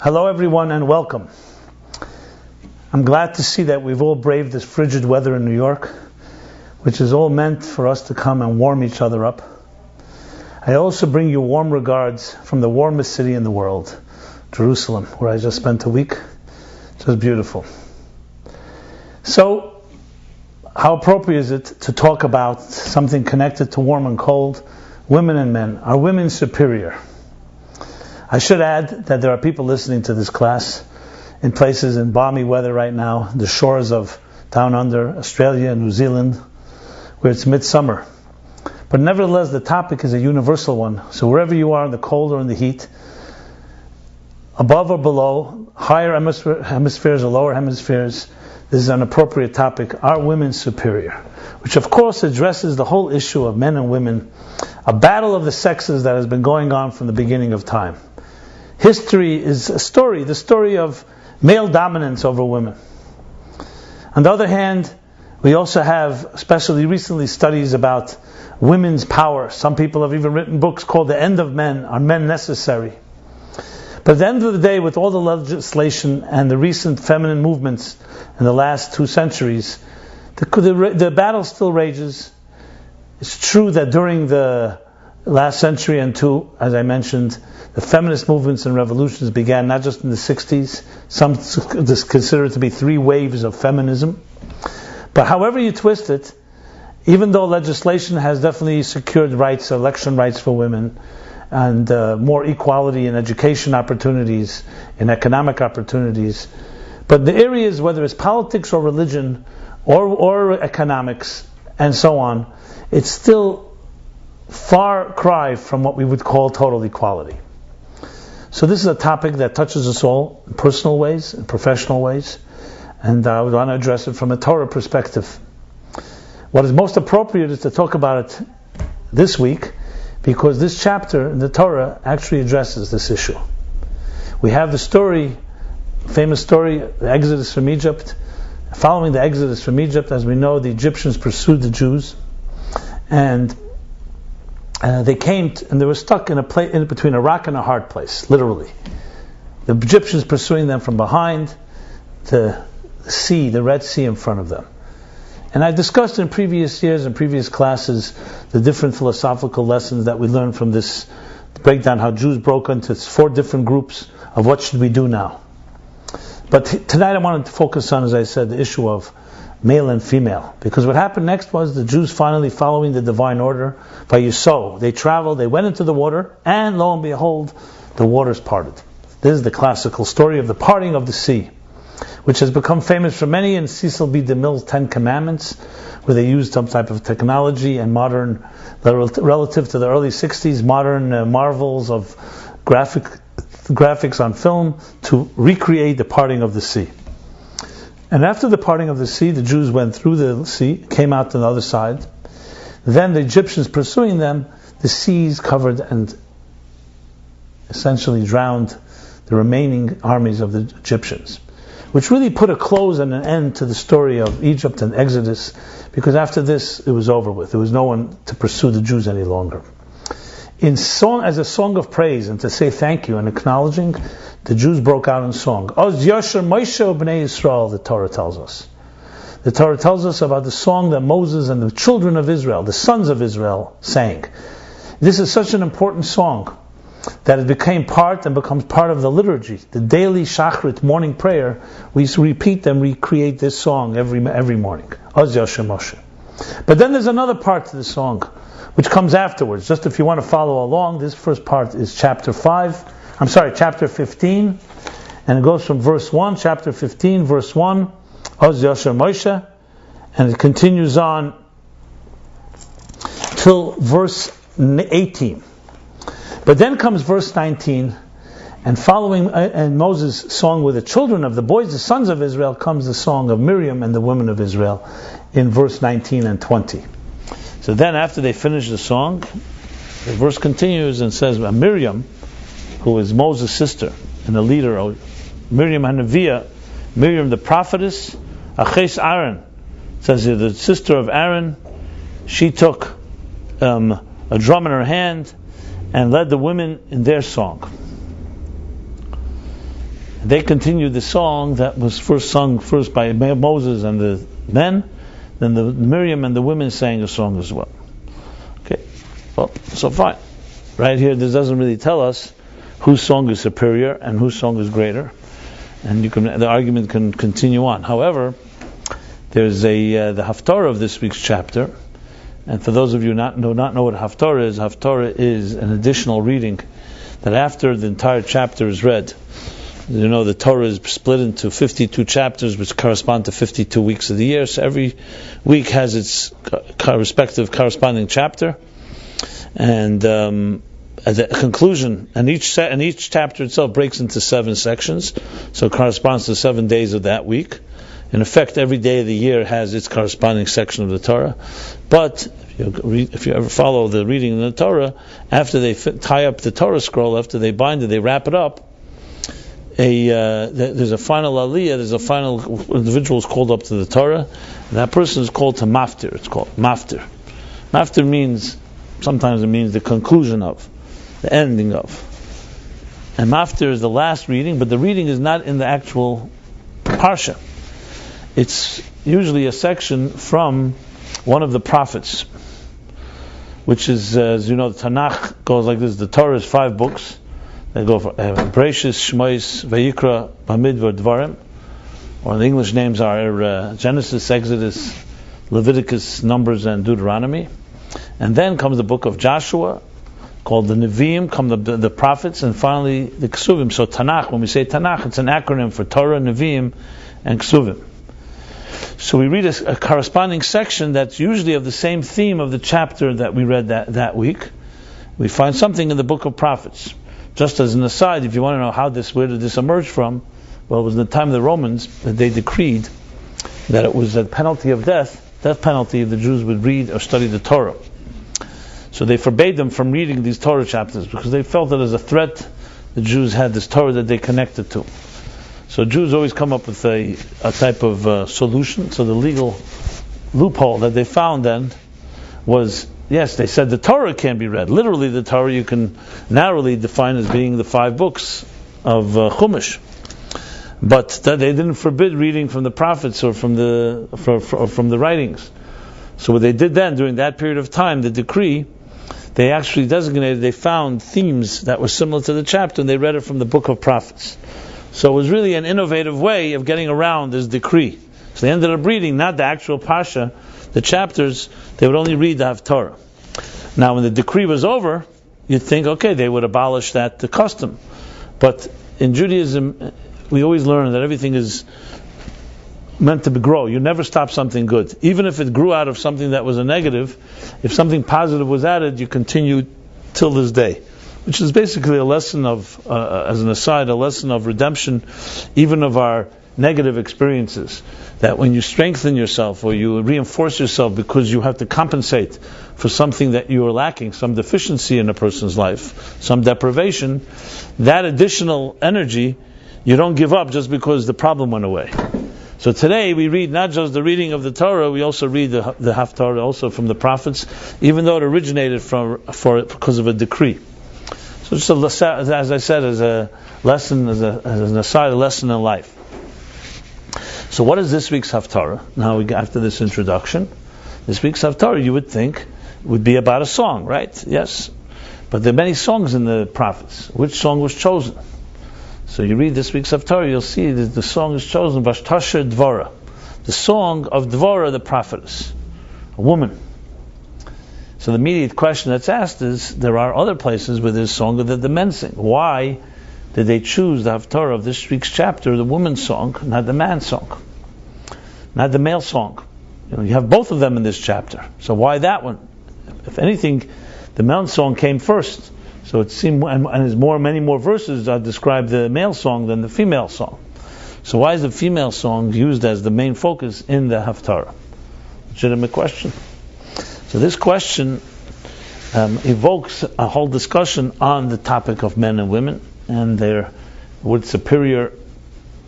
Hello everyone and welcome. I'm glad to see that we've all braved this frigid weather in New York, which is all meant for us to come and warm each other up. I also bring you warm regards from the warmest city in the world, Jerusalem, where I just spent a week. It was beautiful. So, how appropriate is it to talk about something connected to warm and cold, women and men? Are women superior? I should add that there are people listening to this class in places in balmy weather right now, the shores of down under Australia and New Zealand, where it's midsummer. But nevertheless, the topic is a universal one. So wherever you are in the cold or in the heat, above or below, higher hemispheres or lower hemispheres, this is an appropriate topic. Are women superior? Which of course addresses the whole issue of men and women, a battle of the sexes that has been going on from the beginning of time. History is the story of male dominance over women. On the other hand, we also have, especially recently, studies about women's power. Some people have even written books called The End of Men. Are men necessary? But at the end of the day, with all the legislation and the recent feminine movements in the last 2 centuries, the battle still rages. It's true that during the last century and 2, as I mentioned, the feminist movements and revolutions began not just in the 60s. Some consider it to be 3 waves of feminism. But however you twist it, even though legislation has definitely secured rights, election rights for women, and more equality in education opportunities, in economic opportunities, but the areas, whether it's politics or religion, or economics, and so on, it's still far cry from what we would call total equality. So this is a topic that touches us all in personal ways, in professional ways, and I would want to address it from a Torah perspective. What is most appropriate is to talk about it this week, because this chapter in the Torah actually addresses this issue. We have the story, famous story, the Exodus from Egypt. Following the Exodus from Egypt, as we know, the Egyptians pursued the Jews, and they came and they were stuck in between a rock and a hard place, literally. The Egyptians pursuing them from behind, the sea, the Red Sea in front of them. And I discussed in previous years and previous classes the different philosophical lessons that we learned from this breakdown, how Jews broke into 4 different groups of what should we do now. But tonight I wanted to focus on, as I said, the issue of male and female. Because what happened next was the Jews finally following the divine order by Yisro. They traveled, they went into the water, and lo and behold, the waters parted. This is the classical story of the parting of the sea, which has become famous for many in Cecil B. DeMille's 10 Commandments, where they used some type of technology and modern, relative to the early 60s, modern marvels of graphics on film to recreate the parting of the sea. And after the parting of the sea, the Jews went through the sea, came out to the other side. Then the Egyptians pursuing them, the seas covered and essentially drowned the remaining armies of the Egyptians, which really put a close and an end to the story of Egypt and Exodus, because after this it was over with. There was no one to pursue the Jews any longer. In song, as a song of praise and to say thank you and acknowledging, the Jews broke out in song. Oz Yosher Moshe Bnei Yisrael, the Torah tells us. The Torah tells us about the song that Moses and the children of Israel, the sons of Israel, sang. This is such an important song that it became part and becomes part of the liturgy. The daily Shachrit morning prayer, we repeat and recreate this song every morning. Oz Yosher Moshe. But then there's another part to the song, which comes afterwards. Just if you want to follow along, this first part is chapter 15, and it goes from verse 1, chapter 15, verse 1, Oz Yosher Moshe, and it continues on till verse 18. But then comes verse 19, and following and Moses' song with the children of the boys, the sons of Israel, comes the song of Miriam and the women of Israel in verse 19 and 20. So then after they finish the song, the verse continues and says, Miriam, who is Moses' sister and the leader of Miriam Hanaviyah, Miriam the prophetess, Aches Aaron, says here, the sister of Aaron, she took a drum in her hand and led the women in their song. They continued the song that was sung first by Moses and the men, then the Miriam and the women sang a song as well. Okay, well, so fine. Right here, this doesn't really tell us whose song is superior and whose song is greater, and the argument can continue on. However, there's the Haftarah of this week's chapter, and for those of you who not know what Haftarah is an additional reading that after the entire chapter is read. You know, the Torah is split into 52 chapters, which correspond to 52 weeks of the year. So every week has its respective corresponding chapter, and at the conclusion, and each chapter itself breaks into 7 sections, so it corresponds to 7 days of that week. In effect, every day of the year has its corresponding section of the Torah. But if you ever follow the reading of the Torah, after they tie up the Torah scroll, after they bind it, they wrap it up. There's a final aliyah, there's a final individual is called up to the Torah, and that person is called to maftir. It's called maftir. Maftir sometimes it means the conclusion of, the ending of. And maftir is the last reading, but the reading is not in the actual parsha. It's usually a section from one of the prophets, which is, as you know, the Tanakh goes like this. The Torah is 5 books. They go for Bereshis, Shmois, Vayikra, Bamidbar, Dvarim, or the English names are Genesis, Exodus, Leviticus, Numbers, and Deuteronomy. And then comes the book of Joshua, called the Nevi'im, come the prophets, and finally the Ksuvim. So Tanakh, when we say Tanakh, it's an acronym for Torah, Nevi'im, and Ksuvim. So we read a corresponding section that's usually of the same theme of the chapter that we read that week. We find something in the book of prophets. Just as an aside, if you want to know where did this emerge from, well, it was in the time of the Romans that they decreed that it was a penalty of death penalty if the Jews would read or study the Torah. So they forbade them from reading these Torah chapters because they felt that as a threat the Jews had this Torah that they connected to. So Jews always come up with a type of solution. So the legal loophole that they found then was, yes, they said the Torah can't be read. Literally, the Torah you can narrowly define as being the 5 books of Chumash. But that they didn't forbid reading from the prophets or from the writings. So what they did then, during that period of time, the decree, they actually they found themes that were similar to the chapter, and they read it from the book of prophets. So it was really an innovative way of getting around this decree. So they ended up reading not the actual Pasha, the chapters, they would only read the Haftarah. Now when the decree was over, you'd think, okay, they would abolish the custom. But in Judaism, we always learn that everything is meant to grow. You never stop something good. Even if it grew out of something that was a negative, if something positive was added, you continue till this day. Which is basically a lesson of, as an aside, a lesson of redemption, even of our negative experiences. That when you strengthen yourself or you reinforce yourself because you have to compensate for something that you are lacking, some deficiency in a person's life, some deprivation, that additional energy, you don't give up just because the problem went away. So today we read not just the reading of the Torah, we also read the Haftarah also from the prophets, even though it originated because of a decree. So just as I said, as a lesson, as an aside, a lesson in life. So what is this week's Haftarah? Now, after this introduction, this week's Haftarah, you would think, would be about a song, right? Yes. But there are many songs in the prophets. Which song was chosen? So you read this week's Haftarah, you'll see that the song is chosen, Vashtasher Dvora, the song of Dvora, the prophetess, a woman. So the immediate question that's asked is, there are other places where there's song that the men sing. Why did they choose the Haftarah of this week's chapter, the woman's song, not the man's song, not the male song? You have both of them in this chapter. So why that one? If anything, the man's song came first. So it seemed, and there's many more verses that describe the male song than the female song. So why is the female song used as the main focus in the Haftarah? Legitimate question. So this question evokes a whole discussion on the topic of men and women, and their word superior,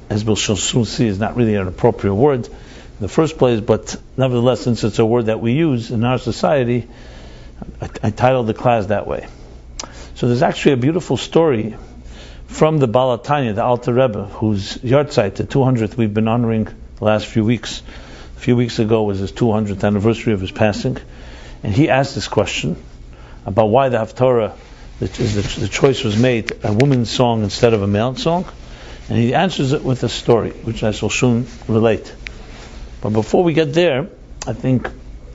as we'll soon see, is not really an appropriate word in the first place, but nevertheless, since it's a word that we use in our society, I titled the class that way. So there's actually a beautiful story from the Baal HaTanya, the Alter Rebbe, whose yahrzeit, the 200th, we've been honoring the last few weeks. A few weeks ago was his 200th anniversary of his passing, and he asked this question about why the Haftarah, the choice was made a woman's song instead of a male song, and he answers it with a story, which I shall soon relate. But before we get there, I think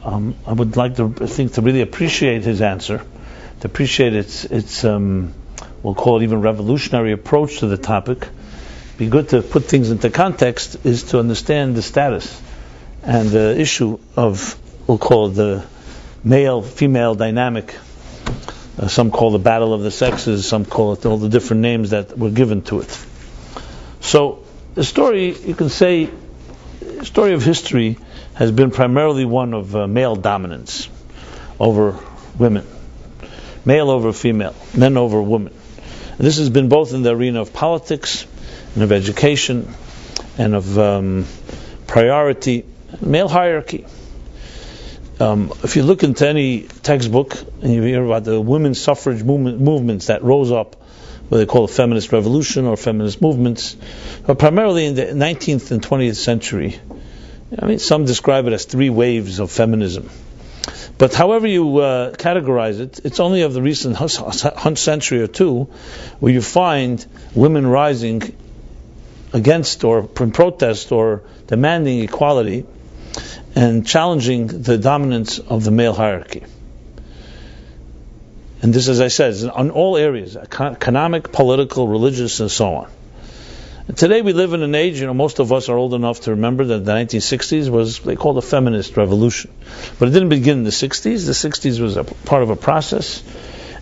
I would like to really appreciate his answer, to appreciate its we'll call it even revolutionary approach to the topic. Be good to put things into context is to understand the status and the issue of, we'll call it the male-female dynamic. Some call the battle of the sexes, some call it all the different names that were given to it. So the story, you can say, the story of history has been primarily one of male dominance over women. Male over female, men over women. And this has been both in the arena of politics and of education and of priority, male hierarchy. If you look into any textbook and you hear about the women's suffrage movements that rose up, what they call a feminist revolution or feminist movements, but primarily in the 19th and 20th century. I mean, some describe it as three waves of feminism. But however you categorize it, it's only of the recent century or two where you find women rising against or in protest or demanding equality and challenging the dominance of the male hierarchy. And this, as I said, is on all areas, economic, political, religious, and so on. And today we live in an age, most of us are old enough to remember that the 1960s was, they called a feminist revolution. But it didn't begin in the 60s. The 60s was a part of a process.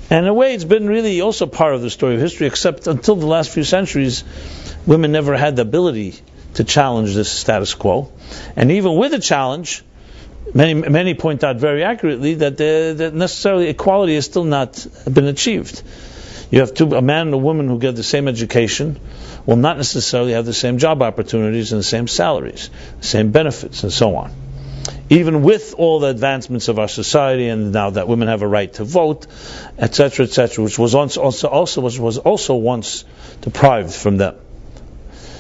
And in a way, it's been really also part of the story of history, except until the last few centuries, women never had the ability to challenge this status quo. And even with a challenge, many point out very accurately that necessarily equality has still not been achieved. You have a man and a woman who get the same education will not necessarily have the same job opportunities and the same salaries, the same benefits, and so on. Even with all the advancements of our society, and now that women have a right to vote, etc., which was also once deprived from them.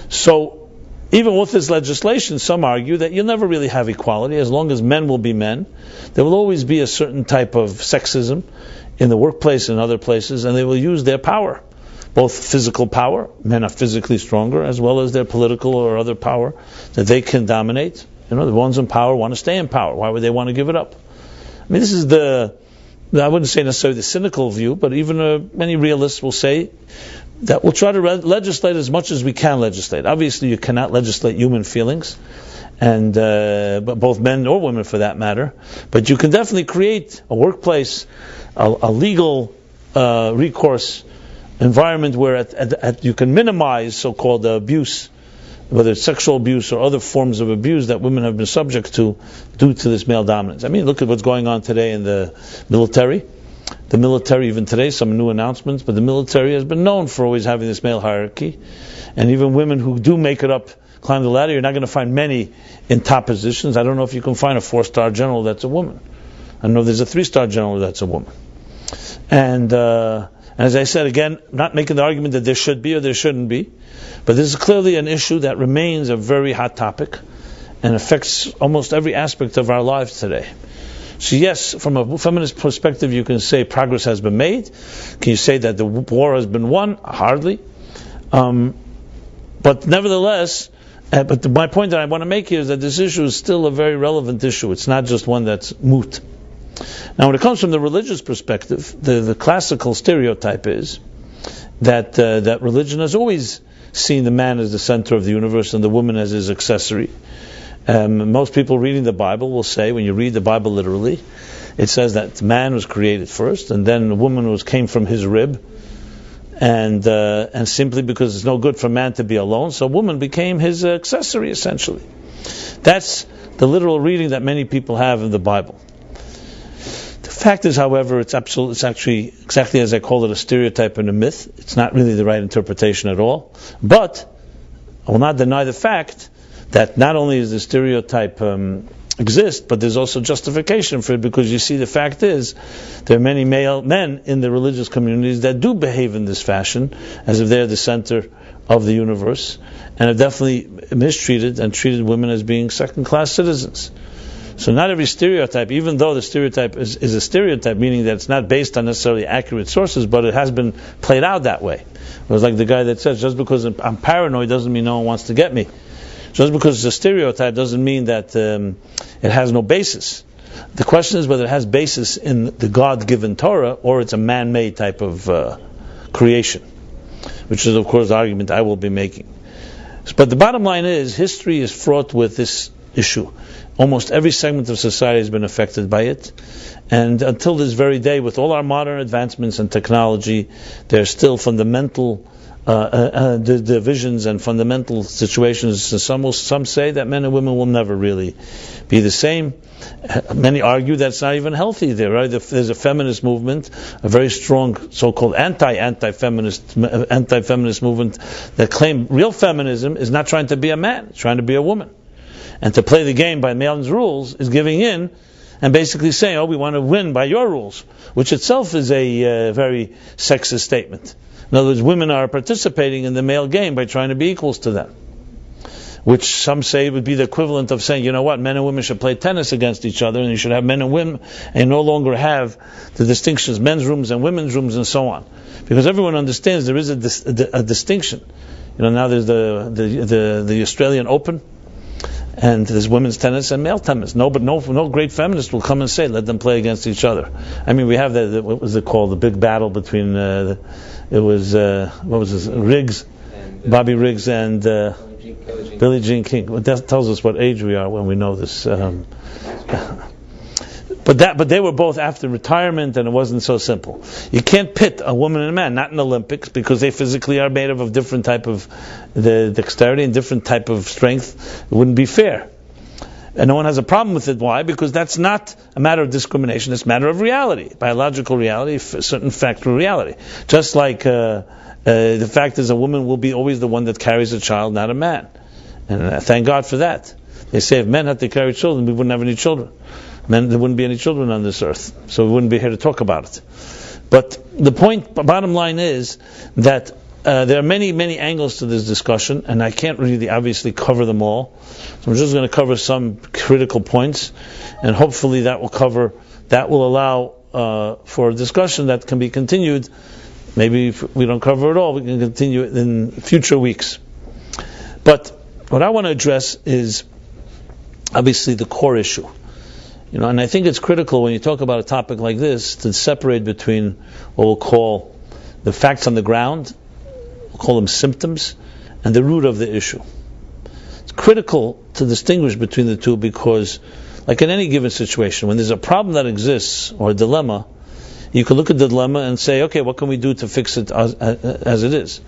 So, even with this legislation, some argue that you'll never really have equality as long as men will be men. There will always be a certain type of sexism in the workplace and other places, and they will use their power, both physical power, men are physically stronger, as well as their political or other power that they can dominate. The ones in power want to stay in power. Why would they want to give it up? I mean, this is I wouldn't say necessarily the cynical view, but even many realists will say that we'll try to legislate as much as we can legislate. Obviously, you cannot legislate human feelings, and but both men or women for that matter. But you can definitely create a workplace, a legal recourse environment where you can minimize so-called abuse, whether it's sexual abuse or other forms of abuse that women have been subject to due to this male dominance. I mean, look at what's going on today in the military. The military, even today, some new announcements, but the military has been known for always having this male hierarchy. And even women who do make it up, climb the ladder, you're not going to find many in top positions. I don't know if you can find a 4-star general that's a woman. I don't know if there's a 3-star general that's a woman. And as I said, again, not making the argument that there should be or there shouldn't be, but this is clearly an issue that remains a very hot topic and affects almost every aspect of our lives today. So yes, from a feminist perspective, you can say progress has been made. Can you say that the war has been won? Hardly. But nevertheless, my point that I want to make here is that this issue is still a very relevant issue. It's not just one that's moot. Now, when it comes from the religious perspective, the classical stereotype is that religion has always seen the man as the center of the universe and the woman as his accessory. Most people reading the Bible will say, when you read the Bible literally, it says that man was created first, and then the woman came from his rib, and simply because it's no good for man to be alone, so woman became his accessory, essentially. That's the literal reading that many people have in the Bible. The fact is, however, it's actually exactly as I call it, a stereotype and a myth. It's not really the right interpretation at all. But I will not deny the fact that not only is the stereotype exist, but there's also justification for it, because you see, the fact is, there are many male men in the religious communities that do behave in this fashion, as if they're the center of the universe, and have definitely mistreated and treated women as being second-class citizens. So not every stereotype, even though the stereotype is a stereotype, meaning that it's not based on necessarily accurate sources, but it has been played out that way. It was like the guy that says, just because I'm paranoid doesn't mean no one wants to get me. Just because it's a stereotype doesn't mean that it has no basis. The question is whether it has basis in the God-given Torah, or it's a man-made type of creation, which is, of course, the argument I will be making. But the bottom line is, history is fraught with this issue. Almost every segment of society has been affected by it. And until this very day, with all our modern advancements in technology, there are still fundamental divisions and fundamental situations. Some say that men and women will never really be the same. Many argue that's not even healthy there, right? There's a feminist movement, a very strong so-called anti-feminist movement, that claim real feminism is not trying to be a man, it's trying to be a woman. And to play the game by man's rules is giving in and basically saying, oh, we want to win by your rules, which itself is a very sexist statement. In other words, women are participating in the male game by trying to be equals to them, which some say would be the equivalent of saying, you know what, men and women should play tennis against each other, and you should have men and women, and no longer have the distinctions, men's rooms and women's rooms and so on. Because everyone understands there is a distinction. You know, now there's the Australian Open, and there's women's tennis and male tennis. No great feminist will come and say, let them play against each other. I mean, we have what was it called? The big battle between, Riggs, Bobby Riggs and Billie Jean King. Well, that tells us what age we are when we know this. But they were both after retirement, and it wasn't so simple. You can't pit a woman and a man, not in Olympics, because they physically are made of different type of the dexterity and different type of strength. It wouldn't be fair. And no one has a problem with it. Why? Because that's not a matter of discrimination, it's a matter of reality, biological reality, a certain factual reality. Just like the fact is a woman will be always the one that carries a child, not a man. And thank God for that. They say if men had to carry children, we wouldn't have any children. There wouldn't be any children on this earth, so we wouldn't be here to talk about it. But the bottom line is that there are many, many angles to this discussion, and I can't really obviously cover them all. So I'm just going to cover some critical points, and hopefully that will allow for a discussion that can be continued. Maybe if we don't cover it all, we can continue it in future weeks. But what I want to address is obviously the core issue. You know, and I think it's critical when you talk about a topic like this to separate between what we'll call the facts on the ground, we'll call them symptoms, and the root of the issue. It's critical to distinguish between the two, because like in any given situation, when there's a problem that exists or a dilemma, you can look at the dilemma and say, okay, what can we do to fix it as it is?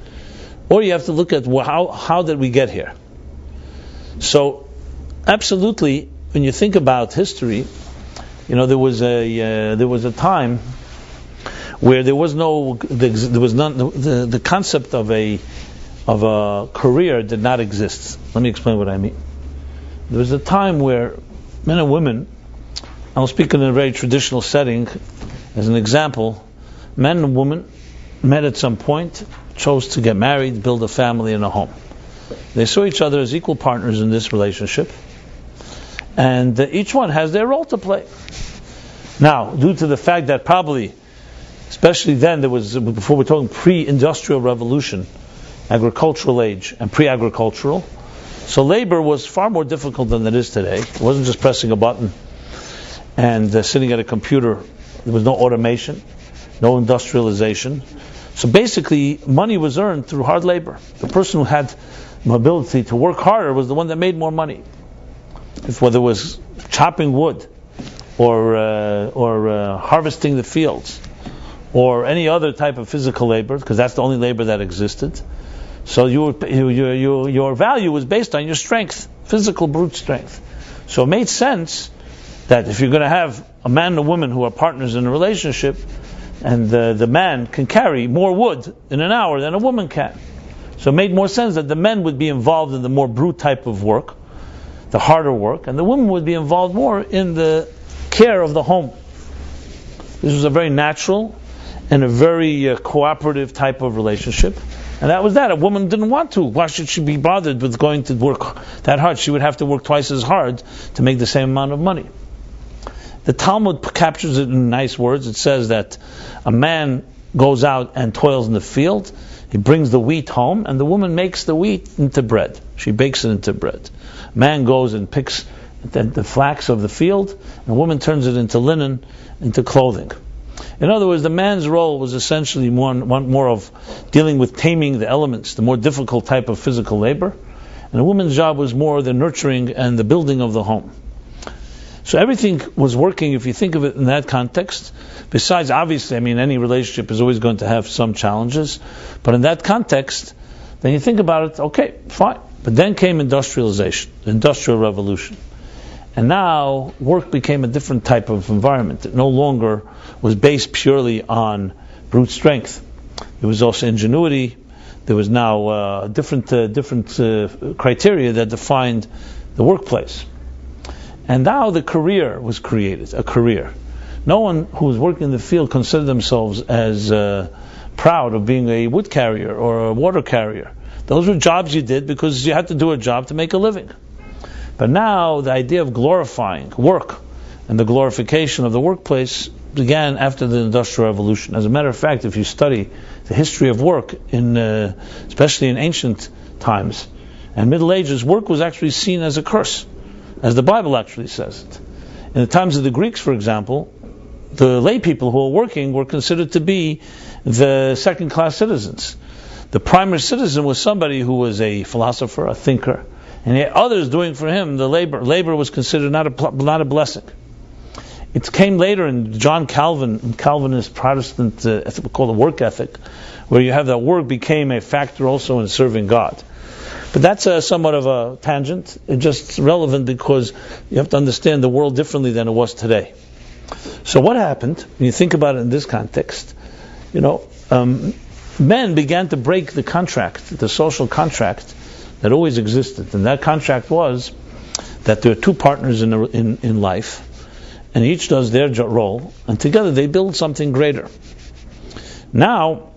Or you have to look at how did we get here? So, absolutely, when you think about history, you know, there was a time where the concept of a career did not exist. Let me explain what I mean. There was a time where men and women, I'll speak in a very traditional setting, as an example, men and women met at some point, chose to get married, build a family and a home. They saw each other as equal partners in this relationship, and each one has their role to play. Now, due to the fact that probably, especially then, there was, before we're talking pre-industrial revolution, agricultural age and pre-agricultural, so labor was far more difficult than it is today. It wasn't just pressing a button and sitting at a computer. There was no automation, no industrialization. So basically, money was earned through hard labor. The person who had the ability to work harder was the one that made more money. Whether it was chopping wood, or harvesting the fields, or any other type of physical labor, because that's the only labor that existed. So your value was based on your strength, physical brute strength. So it made sense that if you're going to have a man and a woman who are partners in a relationship, and the man can carry more wood in an hour than a woman can, so it made more sense that the men would be involved in the more brute type of work, the harder work, and the woman would be involved more in the care of the home. This was a very natural and a very cooperative type of relationship. And that was that. A woman didn't want to. Why should she be bothered with going to work that hard? She would have to work twice as hard to make the same amount of money. The Talmud captures it in nice words. It says that a man goes out and toils in the field. He brings the wheat home, and the woman makes the wheat into bread. She bakes it into bread. Man goes and picks the flax of the field, and the woman turns it into linen, into clothing. In other words, the man's role was essentially more of dealing with taming the elements, the more difficult type of physical labor, and the woman's job was more the nurturing and the building of the home. So everything was working, if you think of it in that context. Besides, obviously, any relationship is always going to have some challenges, but in that context, then you think about it, okay, fine. But then came industrialization, the Industrial Revolution. And now work became a different type of environment. It no longer was based purely on brute strength. There was also ingenuity. There was now different criteria that defined the workplace. And now the career was created, a career. No one who was working in the field considered themselves as proud of being a wood carrier or a water carrier. Those were jobs you did because you had to do a job to make a living. But now the idea of glorifying work and the glorification of the workplace began after the Industrial Revolution. As a matter of fact, if you study the history of work, especially in ancient times and Middle Ages, work was actually seen as a curse, as the Bible actually says it. In the times of the Greeks, for example, the lay people who were working were considered to be the second-class citizens. The primary citizen was somebody who was a philosopher, a thinker, and yet others doing for him the labor. Labor was considered not a blessing. It came later in John Calvin, in Calvinist Protestant, called the work ethic, where you have that work became a factor also in serving God. But that's somewhat of a tangent. It's just relevant because you have to understand the world differently than it was today. So what happened, when you think about it in this context, men began to break the contract, the social contract that always existed. And that contract was that there are two partners in life, and each does their role, and together they build something greater. Now,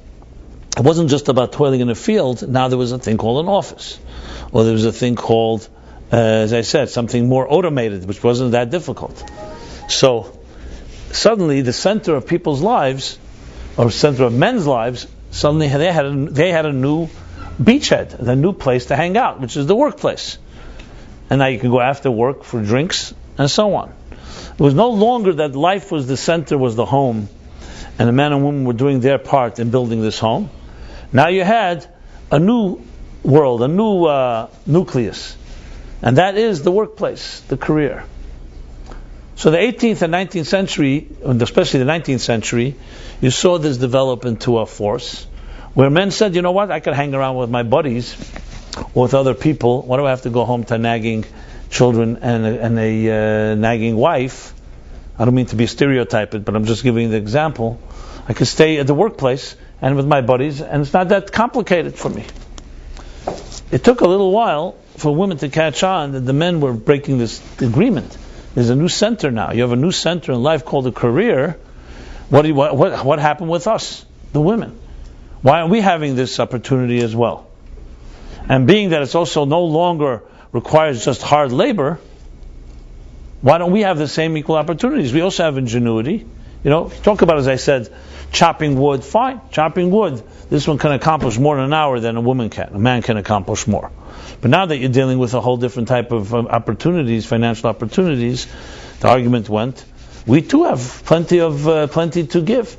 it wasn't just about toiling in a field. Now there was a thing called an office. Or there was a thing called, as I said, something more automated, which wasn't that difficult. So, suddenly the center of people's lives, or center of men's lives, suddenly they had a new beachhead, a new place to hang out, which is the workplace. And now you can go after work for drinks, and so on. It was no longer that life was the center, was the home, and the man and woman were doing their part in building this home. Now you had a new world, a new nucleus, and that is the workplace, the career. So the 18th and 19th century, and especially the 19th century, you saw this develop into a force where men said, you know what, I could hang around with my buddies or with other people. Why do I have to go home to nagging children and a nagging wife? I don't mean to be stereotyped, but I'm just giving the example. I could stay at the workplace and with my buddies, and it's not that complicated for me. It took a little while for women to catch on that the men were breaking this agreement. There's a new center now. You have a new center in life called a career. What happened with us, the women? Why aren't we having this opportunity as well? And being that it's also no longer requires just hard labor, why don't we have the same equal opportunities? We also have ingenuity. Talk about, as I said, chopping wood. Fine, chopping wood. This one can accomplish more in an hour than a woman can. A man can accomplish more. But now that you're dealing with a whole different type of opportunities, financial opportunities, the argument went, we too have plenty to give.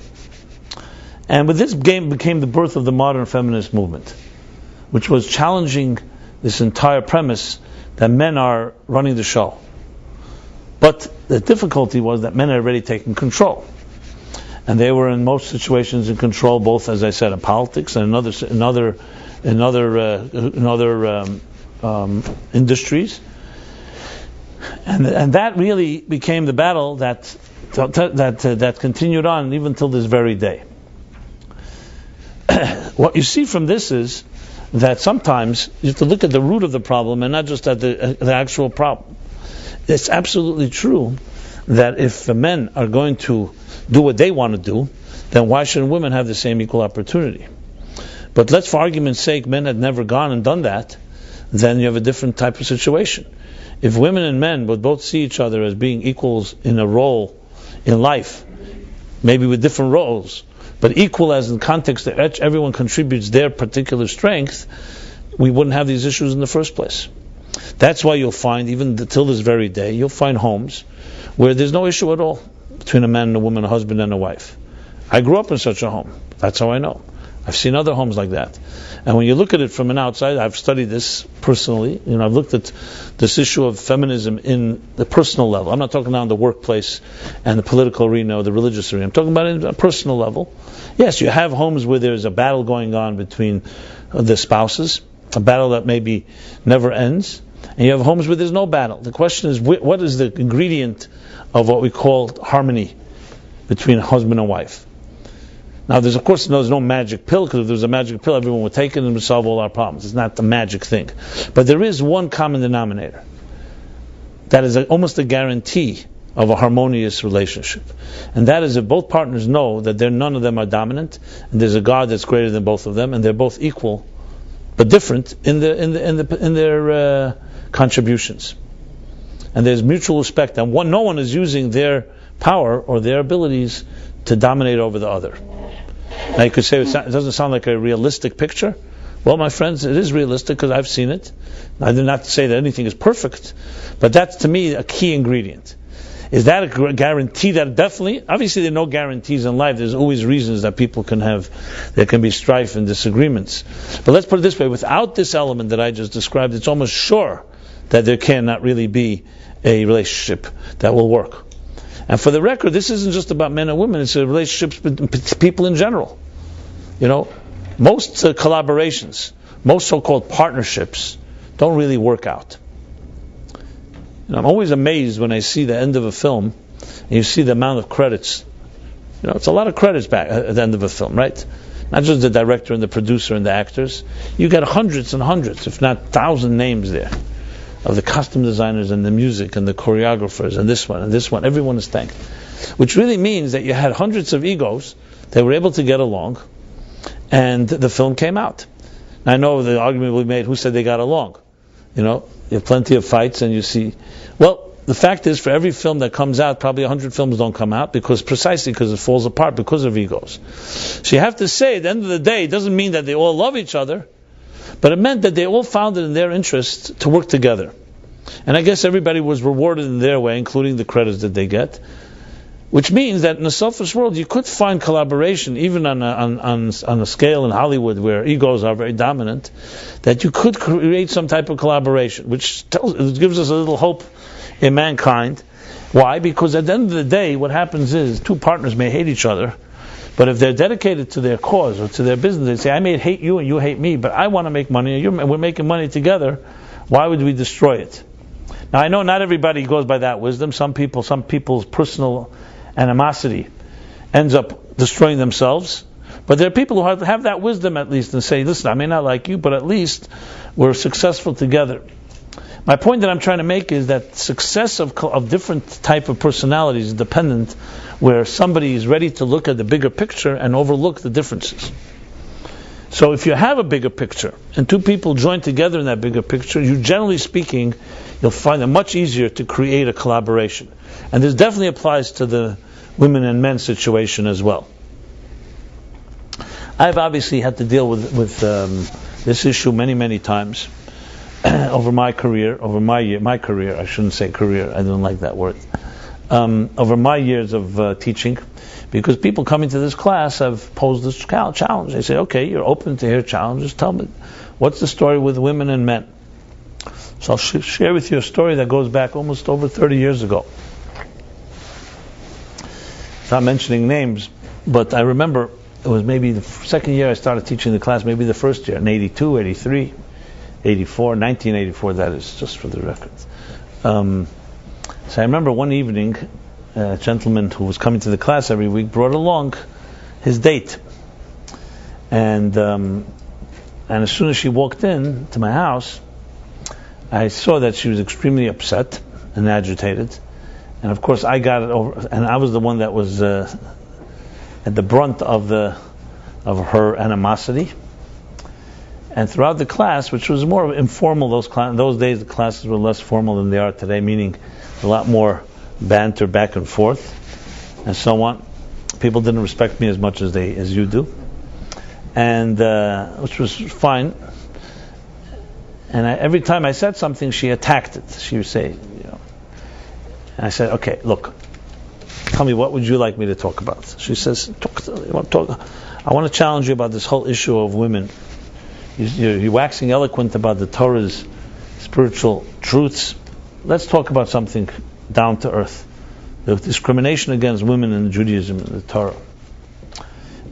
And with this became the birth of the modern feminist movement, which was challenging this entire premise that men are running the show. But the difficulty was that men had already taken control. And they were in most situations in control, both, as I said, in politics and in other industries. And that really became the battle that continued on even till this very day. What you see from this is that sometimes you have to look at the root of the problem and not just at the actual problem. It's absolutely true that if the men are going to do what they want to do, then why shouldn't women have the same equal opportunity? But let's, for argument's sake, men had never gone and done that, then you have a different type of situation. If women and men would both see each other as being equals in a role in life, maybe with different roles, but equal as in context that everyone contributes their particular strength, we wouldn't have these issues in the first place. That's why you'll find, even till this very day, you'll find homes where there's no issue at all between a man and a woman, a husband and a wife. I grew up in such a home. That's how I know. I've seen other homes like that. And when you look at it from an outside, I've studied this personally. I've looked at this issue of feminism in the personal level. I'm not talking now in the workplace and the political arena or the religious arena. I'm talking about it at a personal level. Yes, you have homes where there's a battle going on between the spouses, a battle that maybe never ends. And you have homes where there's no battle. The question is, what is the ingredient of what we call harmony between husband and wife? Now, there's no magic pill, because if there was a magic pill, everyone would take it and it would solve all our problems. It's not the magic thing. But there is one common denominator. That is almost a guarantee of a harmonious relationship. And that is if both partners know that none of them are dominant, and there's a God that's greater than both of them, and they're both equal, but different in their contributions. And there's mutual respect, and no one is using their power or their abilities to dominate over the other. Now you could say it doesn't sound like a realistic picture. Well, my friends, it is realistic because I've seen it. I did not say that anything is perfect, but that's to me a key ingredient. Is that a guarantee? That definitely, obviously there are no guarantees in life. There's always reasons that people can have, there can be strife and disagreements. But let's put it this way, without this element that I just described, it's almost sure that there cannot really be a relationship that will work. And for the record, this isn't just about men and women, it's a relationship with people in general. Most collaborations, most so-called partnerships, don't really work out. I'm always amazed when I see the end of a film, and you see the amount of credits. It's a lot of credits back at the end of a film, right? Not just the director and the producer and the actors. You got hundreds and hundreds, if not 1,000 names there, of the costume designers and the music and the choreographers and this one. Everyone is thanked. Which really means that you had hundreds of egos that were able to get along, and the film came out. I know the argument will be made, who said they got along? You have plenty of fights, and you see... Well, the fact is, for every film that comes out, probably 100 films don't come out, because it falls apart because of egos. So you have to say, at the end of the day, it doesn't mean that they all love each other, but it meant that they all found it in their interest to work together. And I guess everybody was rewarded in their way, including the credits that they get. Which means that in a selfish world, you could find collaboration, even on a scale in Hollywood where egos are very dominant, that you could create some type of collaboration, which gives us a little hope in mankind. Why? Because at the end of the day, what happens is two partners may hate each other, but if they're dedicated to their cause or to their business, they say, I may hate you and you hate me, but I want to make money and we're making money together. Why would we destroy it? Now, I know not everybody goes by that wisdom. Some people's personal animosity ends up destroying themselves. But there are people who have that wisdom at least and say, listen, I may not like you, but at least we're successful together. My point that I'm trying to make is that success of different type of personalities is dependent where somebody is ready to look at the bigger picture and overlook the differences. So if you have a bigger picture and two people join together in that bigger picture, generally speaking, you'll find it much easier to create a collaboration. And this definitely applies to the women and men situation as well. I've obviously had to deal with this issue many, many times over my career, I shouldn't say career, I don't like that word, over my years of teaching, because people coming to this class have posed this challenge. They say, okay, you're open to hear challenges, tell me, what's the story with women and men? So I'll share with you a story that goes back almost over 30 years ago. Not mentioning names, but I remember it was maybe the second year I started teaching the class, maybe the first year, in 82, 83, 84, 1984, that is, just for the record. So I remember one evening, a gentleman who was coming to the class every week brought along his date. And And as soon as she walked in to my house, I saw that she was extremely upset and agitated. And of course I got it over, and I was the one that was at the brunt of her animosity. And throughout the class, which was more informal, those days the classes were less formal than they are today, meaning a lot more banter back and forth and so on. People didn't respect me as much as you do, and which was fine. And every time I said something, she attacked it. She would say, and I said, okay, look, tell me, what would you like me to talk about? She says, I want to challenge you about this whole issue of women. You're waxing eloquent about the Torah's spiritual truths. Let's talk about something down to earth. The discrimination against women in Judaism and the Torah.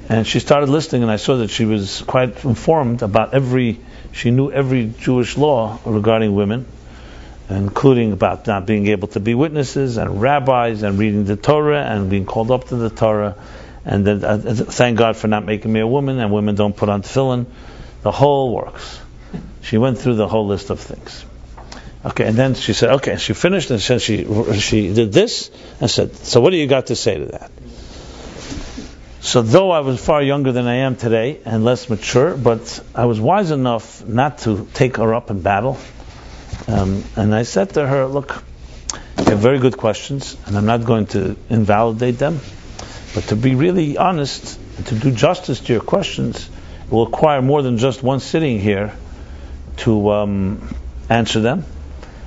And she started listening, and I saw that she was quite informed about she knew every Jewish law regarding women, including about not being able to be witnesses and rabbis and reading the Torah and being called up to the Torah, and then thank God for not making me a woman, and women don't put on tefillin. The whole works. She went through the whole list of things. Okay, and then she said, okay, she finished and said she did this and said, so what do you got to say to that? So though I was far younger than I am today and less mature, but I was wise enough not to take her up in battle. And I said to her, look, you have very good questions, and I'm not going to invalidate them, but to be really honest and to do justice to your questions, it will require more than just one sitting here to answer them.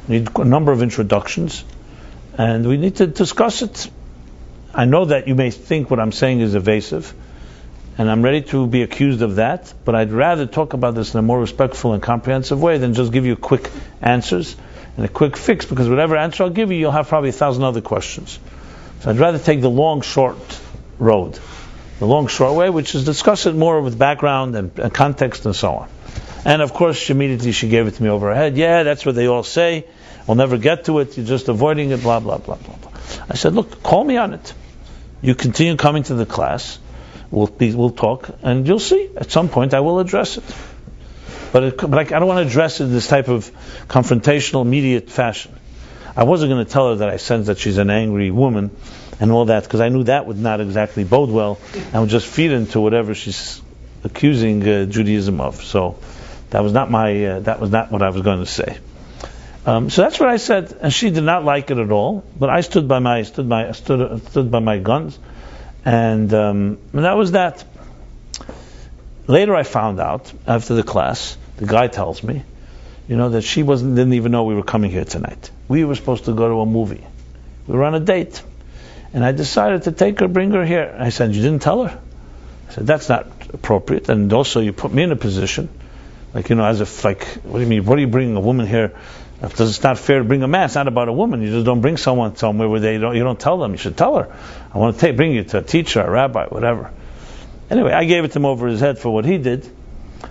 We need a number of introductions, and we need to discuss it. I know that you may think what I'm saying is evasive, and I'm ready to be accused of that, but I'd rather talk about this in a more respectful and comprehensive way than just give you quick answers and a quick fix, because whatever answer I'll give you, you'll have probably 1,000 other questions. So I'd rather take the long, short road, the long, short way, which is discuss it more with background and context and so on. And of course, immediately she gave it to me over her head. Yeah, that's what they all say. We'll never get to it. You're just avoiding it, blah, blah, blah, blah, blah. I said, look, call me on it. You continue coming to the class. We'll talk, and you'll see. At some point, I will address it. But I don't want to address it in this type of confrontational, immediate fashion. I wasn't going to tell her that I sense that she's an angry woman and all that, because I knew that would not exactly bode well and would just feed into whatever she's accusing Judaism of. So that was not what I was going to say. So that's what I said, and she did not like it at all. But I stood by my guns, and that was that. Later, I found out after the class, the guy tells me, that she didn't even know we were coming here tonight. We were supposed to go to a movie. We were on a date, and I decided to bring her here. I said, you didn't tell her? I said, that's not appropriate, and also you put me in a position, as if what do you mean? What are you bringing a woman here? It's not fair to bring a man. It's not about a woman. You just don't bring someone somewhere where you don't tell them. You should tell her. I want to bring you to a teacher, a rabbi, whatever. Anyway, I gave it to him over his head for what he did,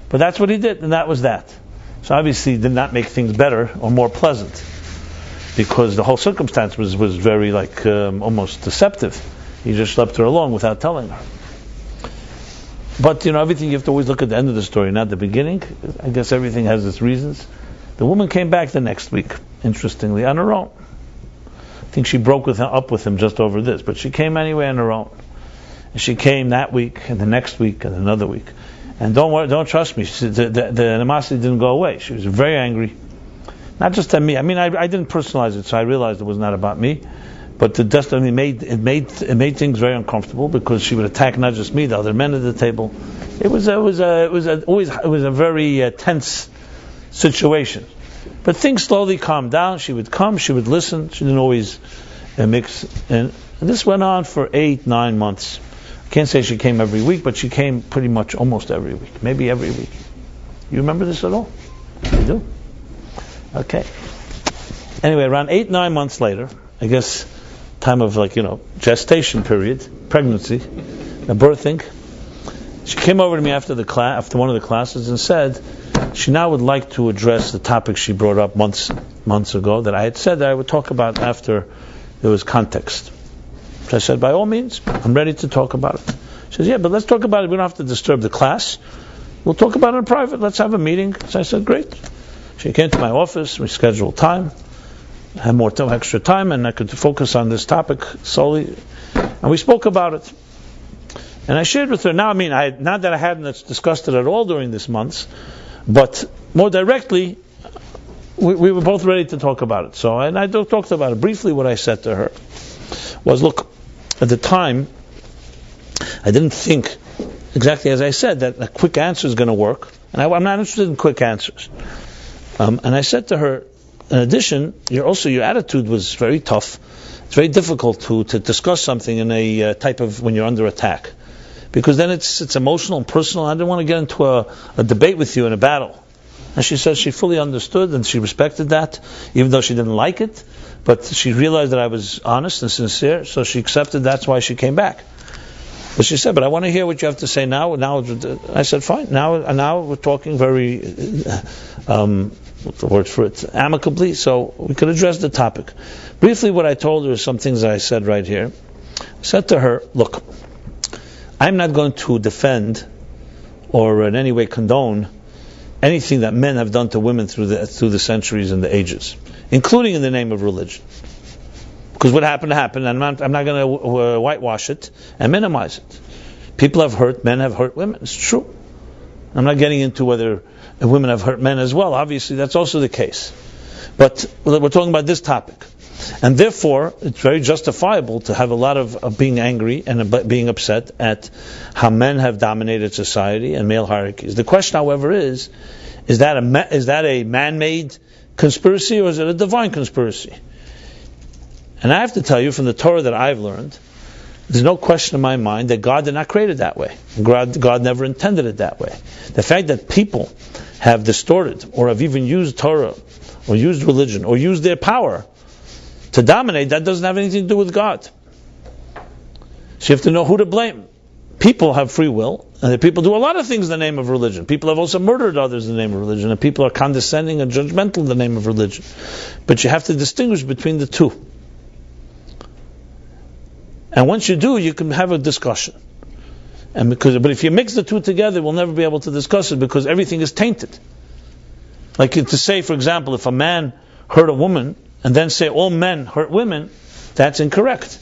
but that's what he did, and that was that. So obviously, it did not make things better or more pleasant, because the whole circumstance was very almost deceptive. He just left her alone without telling her. But everything you have to always look at the end of the story, not the beginning. I guess everything has its reasons. The woman came back the next week, interestingly, on her own. I think she broke up with him just over this, but she came anyway on her own. And she came that week, and the next week, and another week. And don't trust me, the animosity didn't go away. She was very angry. Not just at me. I didn't personalize it, so I realized it was not about me. But it definitely made things very uncomfortable, because she would attack not just me, the other men at the table. It was a very tense situation. But things slowly calmed down. She would come, she would listen. She didn't always mix. And this went on for 8-9 months. I can't say she came every week, but she came pretty much almost every week, maybe every week. You remember this at all? You do? Okay. Anyway, around 8-9 months later, I guess time of gestation period, pregnancy, birthing, she came over to me after one of the classes and said she now would like to address the topic she brought up months ago that I had said that I would talk about after there was context. So I said, by all means, I'm ready to talk about it. She says, yeah, but let's talk about it. We don't have to disturb the class. we'll talk about it in private. Let's have a meeting. So I said, great. She came to my office. We scheduled time. I had more time, extra time, and I could focus on this topic solely. And we spoke about it. And I shared with her. Now, not that I hadn't discussed it at all during this month, but more directly, we were both ready to talk about it. So, and I talked about it briefly. What I said to her was, look, at the time, I didn't think exactly as I said that a quick answer is going to work, and I'm not interested in quick answers. And I said to her, in addition, your attitude was very tough. It's very difficult to discuss something in a type of when you're under attack, because then it's emotional and personal. I didn't want to get into a debate with you in a battle. And she said she fully understood and she respected that, even though she didn't like it. But she realized that I was honest and sincere, so she accepted. That's why she came back. But she said, "But I want to hear what you have to say now." Now I said, "Fine." Now we're talking very, what's the word for it? Amicably, so we could address the topic. Briefly, what I told her is some things that I said right here. I said to her, "Look, I'm not going to defend or in any way condone anything that men have done to women through the centuries and the ages, including in the name of religion. Because what happened, and I'm not going to whitewash it and minimize it. People have hurt, men have hurt women. It's true. I'm not getting into whether women have hurt men as well. Obviously, that's also the case. But we're talking about this topic. And therefore, it's very justifiable to have a lot of being angry and being upset at how men have dominated society and male hierarchies. The question, however, is that a man-made conspiracy or is it a divine conspiracy? And I have to tell you, from the Torah that I've learned, there's no question in my mind that God did not create it that way. God never intended it that way. The fact that people have distorted or have even used Torah or used religion or used their power to dominate, that doesn't have anything to do with God. So you have to know who to blame. People have free will, and people do a lot of things in the name of religion. People have also murdered others in the name of religion, and people are condescending and judgmental in the name of religion. But you have to distinguish between the two. And once you do, you can have a discussion. But if you mix the two together, we'll never be able to discuss it because everything is tainted. Like to say, for example, if a man hurt a woman and then say all men hurt women, that's incorrect.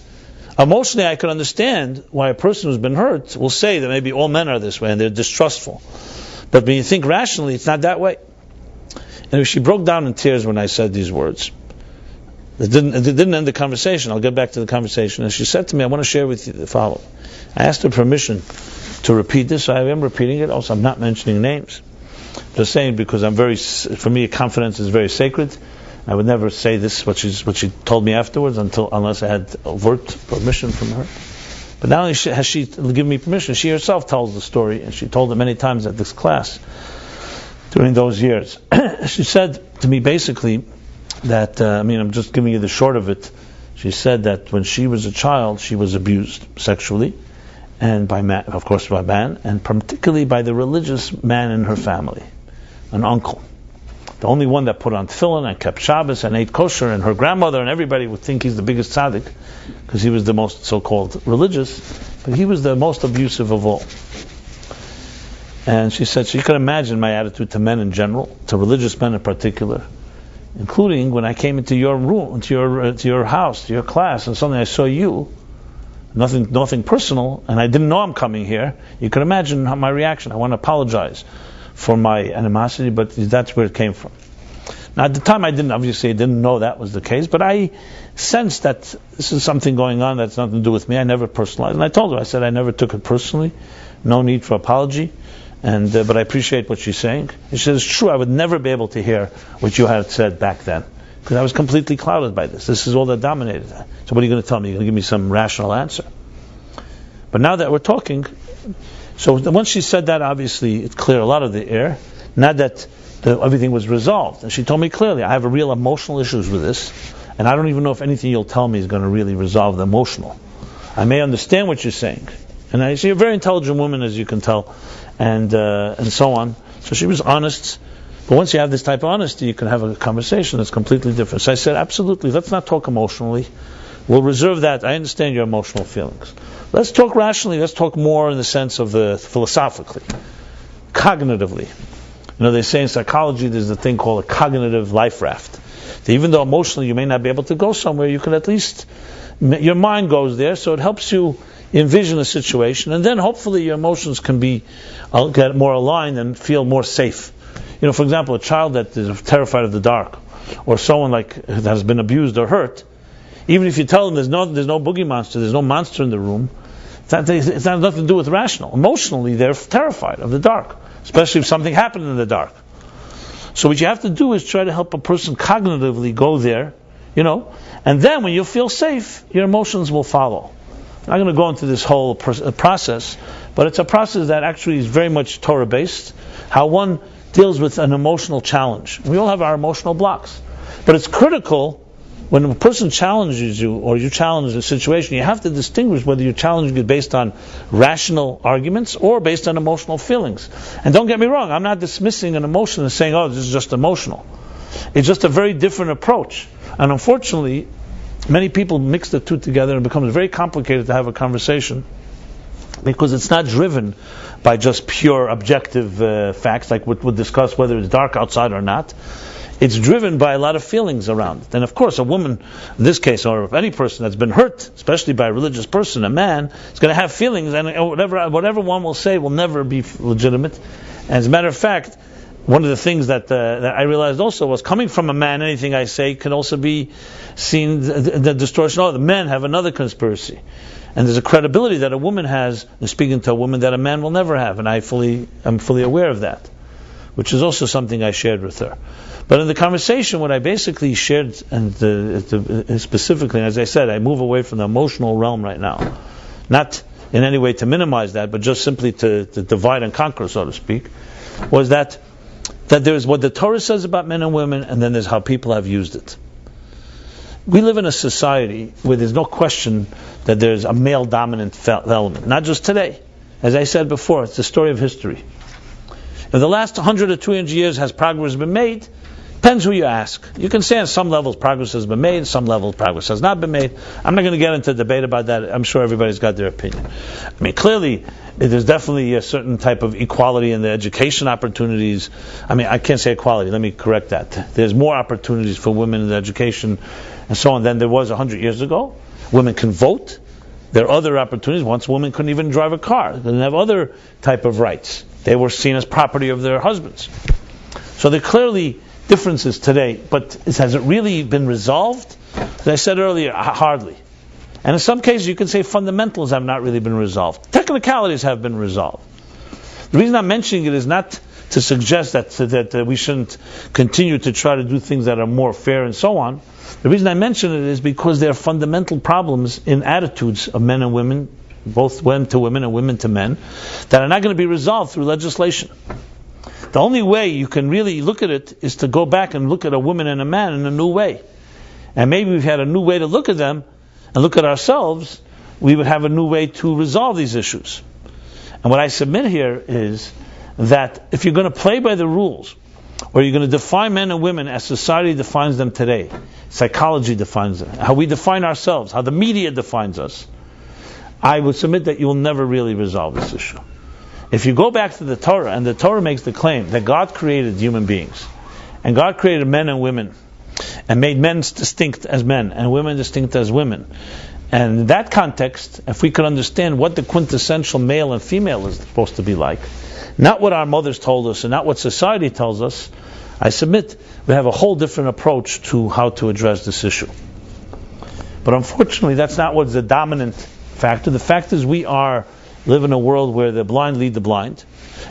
Emotionally, I can understand why a person who's been hurt will say that maybe all men are this way and they're distrustful. But when you think rationally, it's not that way. And she broke down in tears when I said these words. It didn't end the conversation. I'll get back to the conversation. And she said to me, I want to share with you the following. I asked her permission to repeat this, so I am repeating it. Also, I'm not mentioning names. Just saying because for me, confidence is very sacred. I would never say this, what she told me afterwards, unless I had overt permission from her. But not only has she given me permission, she herself tells the story, and she told it many times at this class during those years. She said to me basically that, I'm just giving you the short of it. She said that when she was a child, she was abused sexually, and by man, of course by man, and particularly by the religious man in her family, an uncle. The only one that put on tefillin and kept Shabbos and ate kosher, and her grandmother and everybody would think he's the biggest tzaddik because he was the most so-called religious, but he was the most abusive of all. And she said she could imagine my attitude to men in general, to religious men in particular, including when I came into your room, to your house, to your class, and suddenly I saw you. Nothing personal, and I didn't know I'm coming here. You can imagine my reaction. I want to apologize for my animosity, but that's where it came from. Now, at the time, I didn't know that was the case, but I sensed that this is something going on that's nothing to do with me. I never personalized, and I told her, I said I never took it personally. No need for apology, but I appreciate what she's saying. And she says, it's true, I would never be able to hear what you had said back then, because I was completely clouded by this. This is all that dominated. So what are you going to tell me? You're going to give me some rational answer? But now that we're talking, so once she said that, obviously it cleared a lot of the air. Not that everything was resolved. And she told me clearly, I have a real emotional issues with this, and I don't even know if anything you'll tell me is going to really resolve the emotional. I may understand what you're saying. And I see you're a very intelligent woman, as you can tell, and so on. So she was honest. But once you have this type of honesty, you can have a conversation that's completely different. So I said, absolutely, let's not talk emotionally. We'll reserve that. I understand your emotional feelings. Let's talk rationally. Let's talk more in the sense of the philosophically. cognitively. They say in psychology there's a thing called a cognitive life raft. So even though emotionally you may not be able to go somewhere, you can at least, your mind goes there, so it helps you envision a situation, and then hopefully your emotions can get more aligned and feel more safe. For example, a child that is terrified of the dark, or someone that has been abused or hurt, even if you tell them there's no boogie monster, there's no monster in the room, it's not nothing to do with rational. Emotionally, they're terrified of the dark, especially if something happened in the dark. So what you have to do is try to help a person cognitively go there, and then when you feel safe, your emotions will follow. I'm not going to go into this whole process, but it's a process that actually is very much Torah based, how one deals with an emotional challenge. We all have our emotional blocks, but it's critical when a person challenges you or you challenge a situation, you have to distinguish whether you're challenging it based on rational arguments or based on emotional feelings. And don't get me wrong, I'm not dismissing an emotion and saying, this is just emotional. It's just a very different approach. And unfortunately, many people mix the two together and it becomes very complicated to have a conversation because it's not driven by just pure objective facts, like we'll discuss whether it's dark outside or not. It's driven by a lot of feelings around it. And of course, a woman, in this case, or any person that's been hurt, especially by a religious person, a man, is going to have feelings, and whatever one will say will never be legitimate. And as a matter of fact, one of the things that I realized also was, coming from a man, anything I say can also be seen, the distortion. The men have another conspiracy. And there's a credibility that a woman has in speaking to a woman that a man will never have. And I'm fully aware of that, which is also something I shared with her. But in the conversation, what I basically shared, and specifically, as I said, I move away from the emotional realm right now. Not in any way to minimize that, but just simply to divide and conquer, so to speak, was that there's what the Torah says about men and women, and then there's how people have used it. We live in a society where there's no question that there's a male-dominant element. Not just today. As I said before, it's the story of history. In the last 100 or 200 years, has progress been made? Depends who you ask. You can say on some levels progress has been made, some levels progress has not been made. I'm not going to get into debate about that. I'm sure everybody's got their opinion. Clearly, there's definitely a certain type of equality in the education opportunities. I can't say equality, let me correct that. There's more opportunities for women in the education and so on than there was 100 years ago. Women can vote. There are other opportunities. Once women couldn't even drive a car. They didn't have other type of rights. They were seen as property of their husbands. So there are clearly differences today, but has it really been resolved? As I said earlier, hardly. And in some cases you can say fundamentals have not really been resolved. Technicalities have been resolved. The reason I'm mentioning it is not to suggest that we shouldn't continue to try to do things that are more fair and so on. The reason I mention it is because there are fundamental problems in attitudes of men and women, both men to women and women to men, that are not going to be resolved through legislation. The only way you can really look at it is to go back and look at a woman and a man in a new way. And maybe we've had a new way to look at them and look at ourselves, we would have a new way to resolve these issues. And what I submit here is that if you're going to play by the rules, or you're going to define men and women as society defines them today, psychology defines them, how we define ourselves, how the media defines us, I would submit that you will never really resolve this issue. If you go back to the Torah, and the Torah makes the claim that God created human beings, and God created men and women, and made men distinct as men, and women distinct as women. And in that context, if we could understand what the quintessential male and female is supposed to be like, not what our mothers told us, and not what society tells us, I submit we have a whole different approach to how to address this issue. But unfortunately, that's not what's the dominant factor. The fact is we live in a world where the blind lead the blind,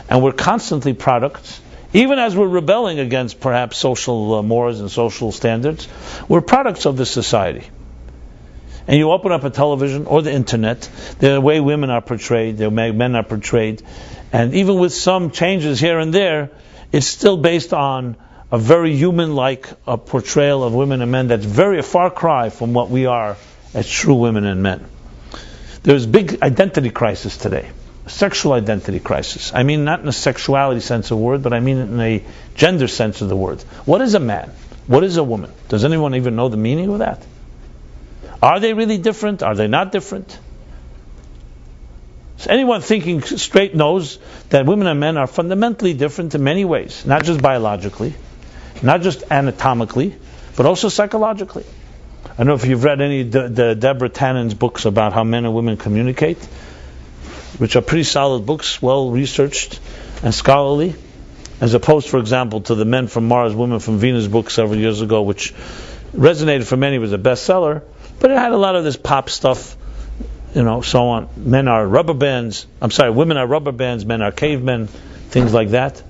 and we're constantly products, even as we're rebelling against perhaps social mores and social standards, we're products of this society. And you open up a television or the internet, the way women are portrayed, the way men are portrayed, and even with some changes here and there, it's still based on a very human-like portrayal of women and men that's very a far cry from what we are as true women and men. There's big identity crisis today, a sexual identity crisis. I mean not in a sexuality sense of the word, but I mean in a gender sense of the word. What is a man? What is a woman? Does anyone even know the meaning of that? Are they really different? Are they not different? So anyone thinking straight knows that women and men are fundamentally different in many ways, not just biologically, not just anatomically, but also psychologically. I don't know if you've read any of the Deborah Tannen's books about how men and women communicate, which are pretty solid books, well researched and scholarly, as opposed, for example, to the Men from Mars, Women from Venus book several years ago, which resonated for many, was a bestseller, but it had a lot of this pop stuff, so on. Women are rubber bands, men are cavemen, things like that.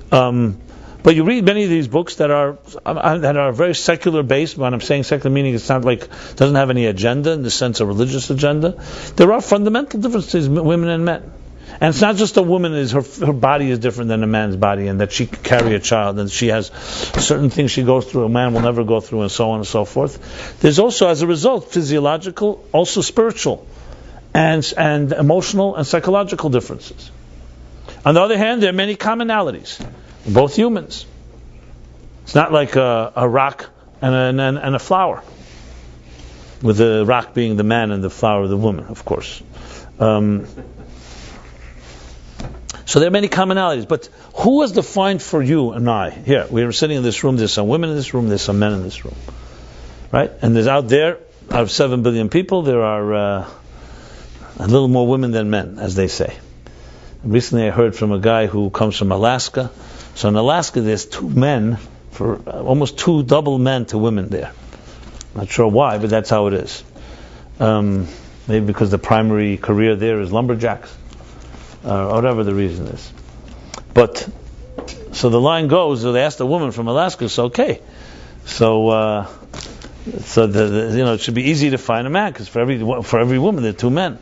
But you read many of these books that are very secular based. When I'm saying secular, meaning it's not like doesn't have any agenda in the sense of religious agenda. There are fundamental differences in women and men, and it's not just a woman is her body is different than a man's body, and that she can carry a child, and she has certain things she goes through a man will never go through, and so on and so forth. There's also, as a result, physiological, also spiritual, and emotional and psychological differences. On the other hand, there are many commonalities. Both humans. It's not like a rock and a flower, with the rock being the man and the flower the woman, of course. So there are many commonalities, but who was defined for you and I? Here, we are sitting in this room, there's some women in this room, there's some men in this room. Right? And there's out of 7 billion people, there are a little more women than men, as they say. Recently I heard from a guy who comes from Alaska. So in Alaska, there's 2 men for almost 2 double men to women there. Not sure why, but that's how it is. Maybe because the primary career there is lumberjacks, or whatever the reason is. But so the line goes. So they asked a woman from Alaska. So okay, so it should be easy to find a man because for every woman there are 2 men.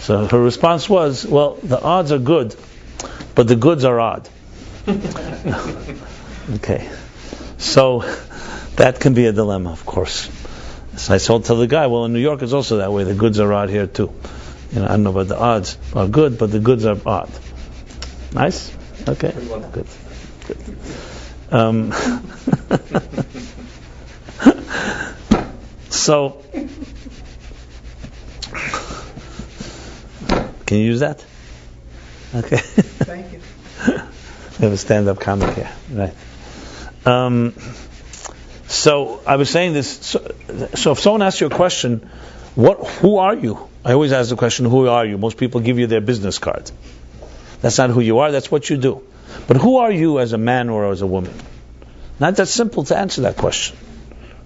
So her response was, well, the odds are good, but the goods are odd. Okay, so that can be a dilemma, of course. So I told the guy, well, in New York it's also that way. The goods are odd here too. I don't know about the odds are good, but the goods are odd. Nice? Okay, good. So, can you use that? Okay. Thank you. We have a stand-up comic here, right? So I was saying this. So if someone asks you a question, who are you? I always ask the question, who are you? Most people give you their business card. That's not who you are. That's what you do. But who are you as a man or as a woman? Not that simple to answer that question.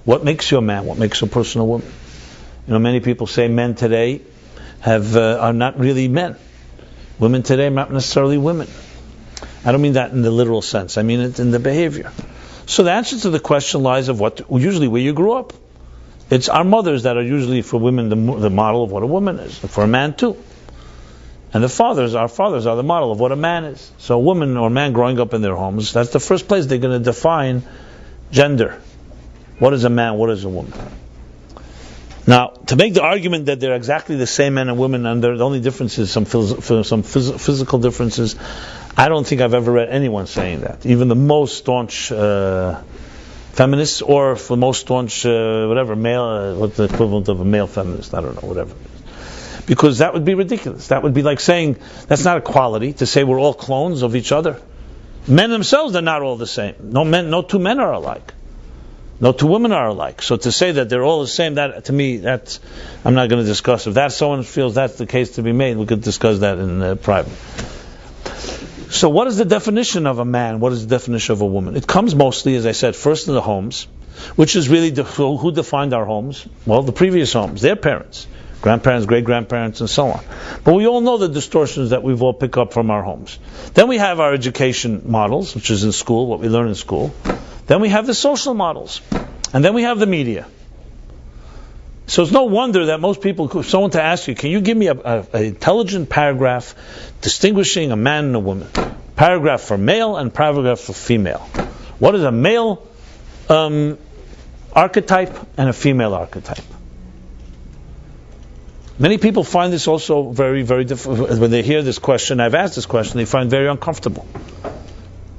What makes you a man? What makes a person a woman? Many people say men today are not really men. Women today are not necessarily women. I don't mean that in the literal sense. I mean it in the behavior. So the answer to the question lies of usually where you grew up. It's our mothers that are usually for women the model of what a woman is, for a man too. And our fathers are the model of what a man is. So a woman or a man growing up in their homes, that's the first place they're going to define gender. What is a man? What is a woman? Now, to make the argument that they're exactly the same men and women, and the only difference is some physical differences, I don't think I've ever read anyone saying that. Even the most staunch feminists, or for most staunch male, what's the equivalent of a male feminist? I don't know, whatever it is. Because that would be ridiculous. That would be like saying that's not equality, to say we're all clones of each other. Men themselves are not all the same. No 2 men are alike. No 2 women are alike. So to say that they're all the same, that to me, I'm not going to discuss. If someone feels that's the case to be made, we could discuss that in private. So what is the definition of a man? What is the definition of a woman? It comes mostly, as I said, first in the homes, which is really who defined our homes? Well, the previous homes, their parents, grandparents, great-grandparents, and so on. But we all know the distortions that we've all picked up from our homes. Then we have our education models, which is in school, what we learn in school. Then we have the social models. And then we have the media. So it's no wonder that most people, someone to ask you, can you give me an intelligent paragraph distinguishing a man and a woman? Paragraph for male and paragraph for female. What is a male archetype and a female archetype? Many people find this also very, very difficult. When they hear this question, I've asked this question, they find it very uncomfortable.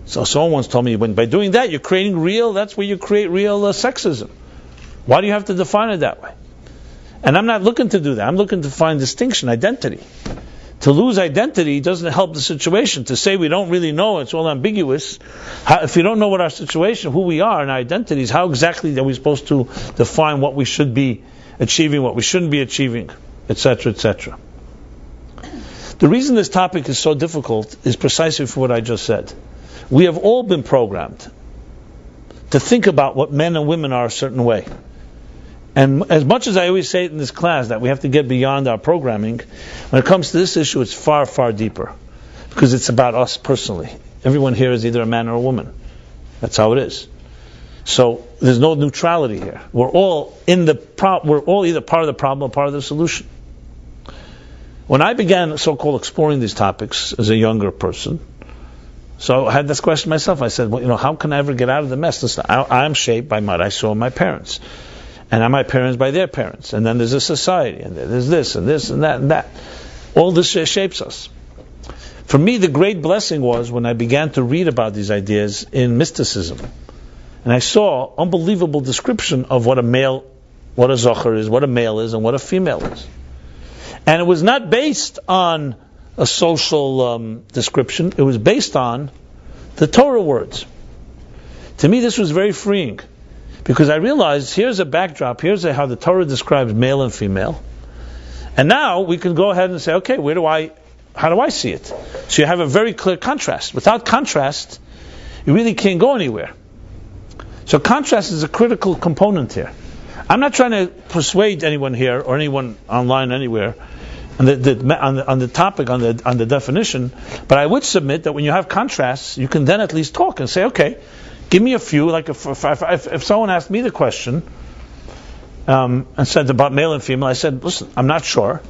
So someone once told me, by doing that, that's where you create real sexism. Why do you have to define it that way? And I'm not looking to do that. I'm looking to find distinction, identity. To lose identity doesn't help the situation. To say we don't really know, it's all ambiguous. If we don't know what our situation, who we are, and our identities, how exactly are we supposed to define what we should be achieving, what we shouldn't be achieving, etc., etc. The reason this topic is so difficult is precisely for what I just said. We have all been programmed to think about what men and women are a certain way. And as much as I always say it in this class that we have to get beyond our programming, when it comes to this issue, it's far, far deeper. Because it's about us personally. Everyone here is either a man or a woman. That's how it is. So there's no neutrality here. We're all either part of the problem or part of the solution. When I began so-called exploring these topics as a younger person, so I had this question myself. I said, well, how can I ever get out of the mess? Listen, I'm shaped by what I saw in my parents. And my parents by their parents. And then there's a society, and there's this, and this, and that, and that. All this shapes us. For me, the great blessing was when I began to read about these ideas in mysticism. And I saw unbelievable description of what a male, what a zocher is, what a male is, and what a female is. And it was not based on a social description. It was based on the Torah words. To me, this was very freeing. Because I realized, here's a backdrop, here's how the Torah describes male and female. And now we can go ahead and say, okay, how do I see it? So you have a very clear contrast. Without contrast, you really can't go anywhere. So contrast is a critical component here. I'm not trying to persuade anyone here, or anyone online anywhere, on the topic, on the definition, but I would submit that when you have contrasts, you can then at least talk and say, okay, give me a few, like if someone asked me the question and said about male and female, I said, listen, I'm not sure,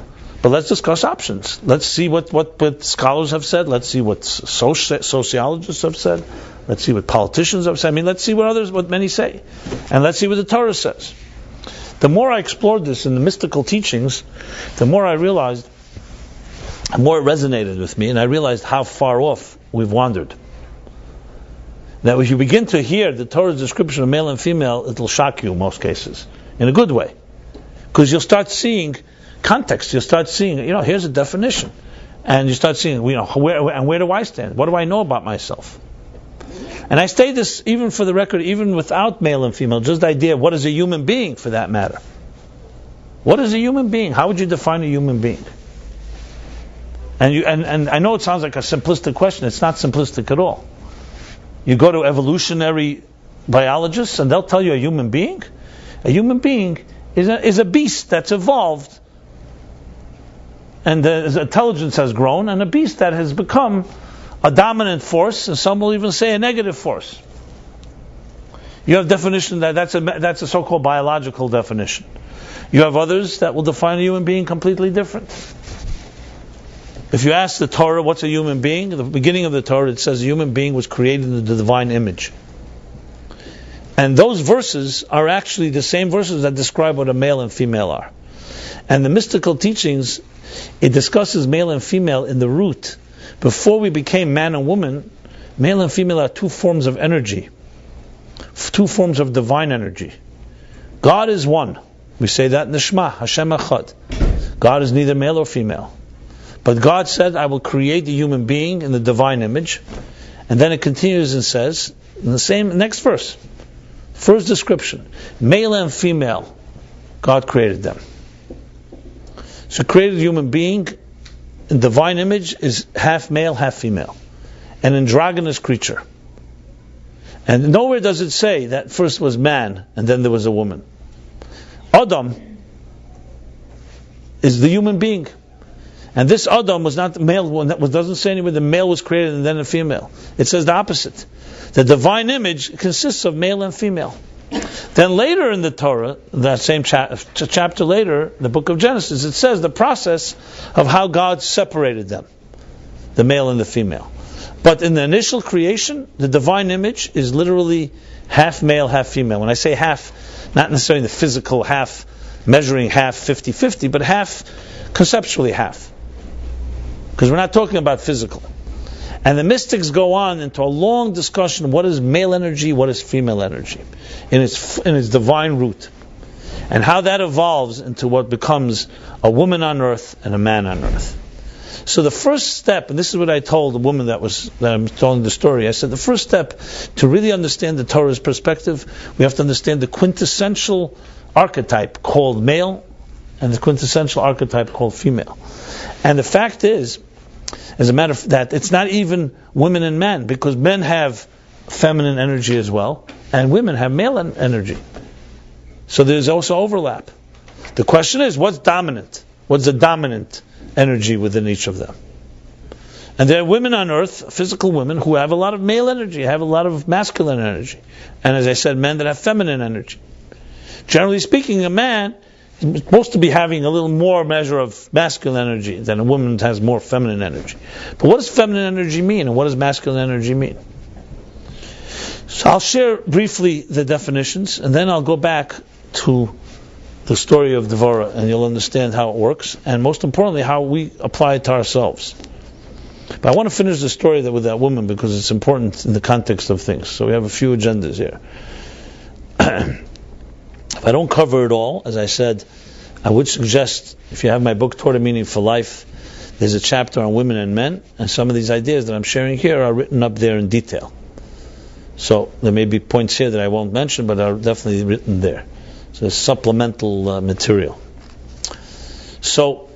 but let's discuss options. Let's see what scholars have said. Let's see what sociologists have said. Let's see what politicians have said. Let's see what many say. And let's see what the Torah says. The more I explored this in the mystical teachings, the more I realized, the more it resonated with me, and I realized how far off we've wandered. That if you begin to hear the Torah's description of male and female, it'll shock you in most cases, in a good way. Because you'll start seeing context, you'll start seeing, here's a definition. And you start seeing, where do I stand? What do I know about myself? And I state this even for the record, even without male and female, just the idea of what is a human being for that matter. What is a human being? How would you define a human being? And I know it sounds like a simplistic question, it's not simplistic at all. You go to evolutionary biologists and they'll tell you a human being is a beast that's evolved and his intelligence has grown, and a beast that has become a dominant force, and some will even say a negative force. You have definition that's a so-called biological definition. You have others that will define a human being completely different. If you ask the Torah, what's a human being? At the beginning of the Torah, it says a human being was created in the divine image. And those verses are actually the same verses that describe what a male and female are. And the mystical teachings, it discusses male and female in the root. Before we became man and woman, male and female are two forms of energy, two forms of divine energy. God is one. We say that in the Shema, Hashem Echad. God is neither male or female. But God said, I will create the human being in the divine image. And then it continues and says, in the same next verse, first description, male and female, God created them. So created human being in divine image is half male, half female. An androgynous creature. And nowhere does it say that first was man and then there was a woman. Adam is the human being. And this Adam was not the male, doesn't say anywhere the male was created and then a female. It says the opposite. The divine image consists of male and female. Then later in the Torah, that same chapter later, the book of Genesis, it says the process of how God separated them, the male and the female. But in the initial creation, the divine image is literally half male, half female. When I say half, not necessarily the physical half, measuring half 50-50, but half, conceptually half. Because we're not talking about physical. And the mystics go on into a long discussion of what is male energy, what is female energy, in its divine root, and how that evolves into what becomes a woman on earth and a man on earth. So the first step, and this is what I told the woman that I'm telling the story, I said the first step to really understand the Torah's perspective, we have to understand the quintessential archetype called male and the quintessential archetype called female. And the fact is, as a matter of that, it's not even women and men, because men have feminine energy as well, and women have male energy. So there's also overlap. The question is, what's dominant? What's the dominant energy within each of them? And there are women on earth, physical women, who have a lot of male energy, have a lot of masculine energy. And as I said, men that have feminine energy. Generally speaking, a man is supposed to be having a little more measure of masculine energy than a woman that has more feminine energy. But what does feminine energy mean, and what does masculine energy mean? So I'll share briefly the definitions, and then I'll go back to the story of Devorah, and you'll understand how it works, and most importantly, how we apply it to ourselves. But I want to finish the story with that woman because it's important in the context of things. So we have a few agendas here. If I don't cover it all, as I said, I would suggest, if you have my book, Torah Meaning for Life, there's a chapter on women and men, and some of these ideas that I'm sharing here are written up there in detail. So there may be points here that I won't mention, but are definitely written there. So it's supplemental material. So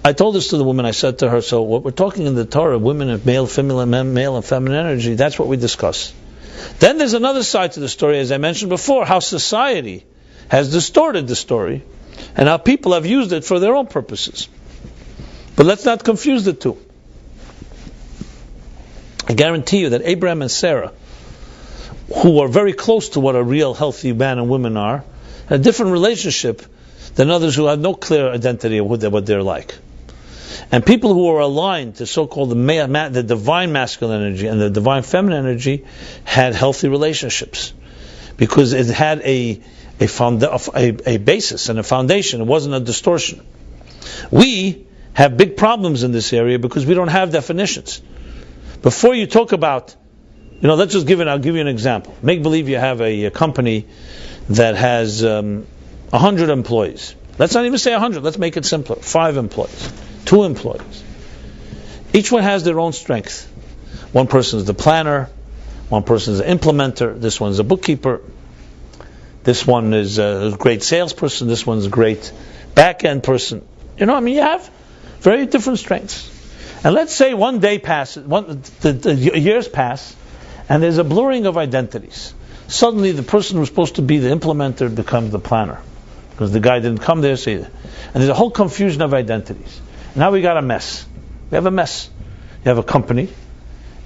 I told this to the woman. I said to her, so what we're talking in the Torah, women and male, female, male and feminine energy, that's what we discuss. Then there's another side to the story, as I mentioned before, how society has distorted the story and how people have used it for their own purposes. But let's not confuse the two. I guarantee you that Abraham and Sarah, who are very close to what a real healthy man and woman are, had a different relationship than others who have no clear identity of what they're like. And people who are aligned to so-called the divine masculine energy and the divine feminine energy had healthy relationships because it had a basis and a foundation. It wasn't a distortion. We have big problems in this area because we don't have definitions. Before you talk about, let's just I'll give you an example. Make believe you have a company that has 100 employees. Let's not even say 100. Let's make it simpler. 5 employees. 2 employees. Each one has their own strength. One person is the planner. One person is the implementer. This one's a bookkeeper. This one is a great salesperson. This one's a great back-end person. You have very different strengths. And let's say one day passes, the years pass, and there's a blurring of identities. Suddenly the person who's supposed to be the implementer becomes the planner. Because the guy didn't come there, and there's a whole confusion of identities. Now we got a mess. We have a mess. You have a company,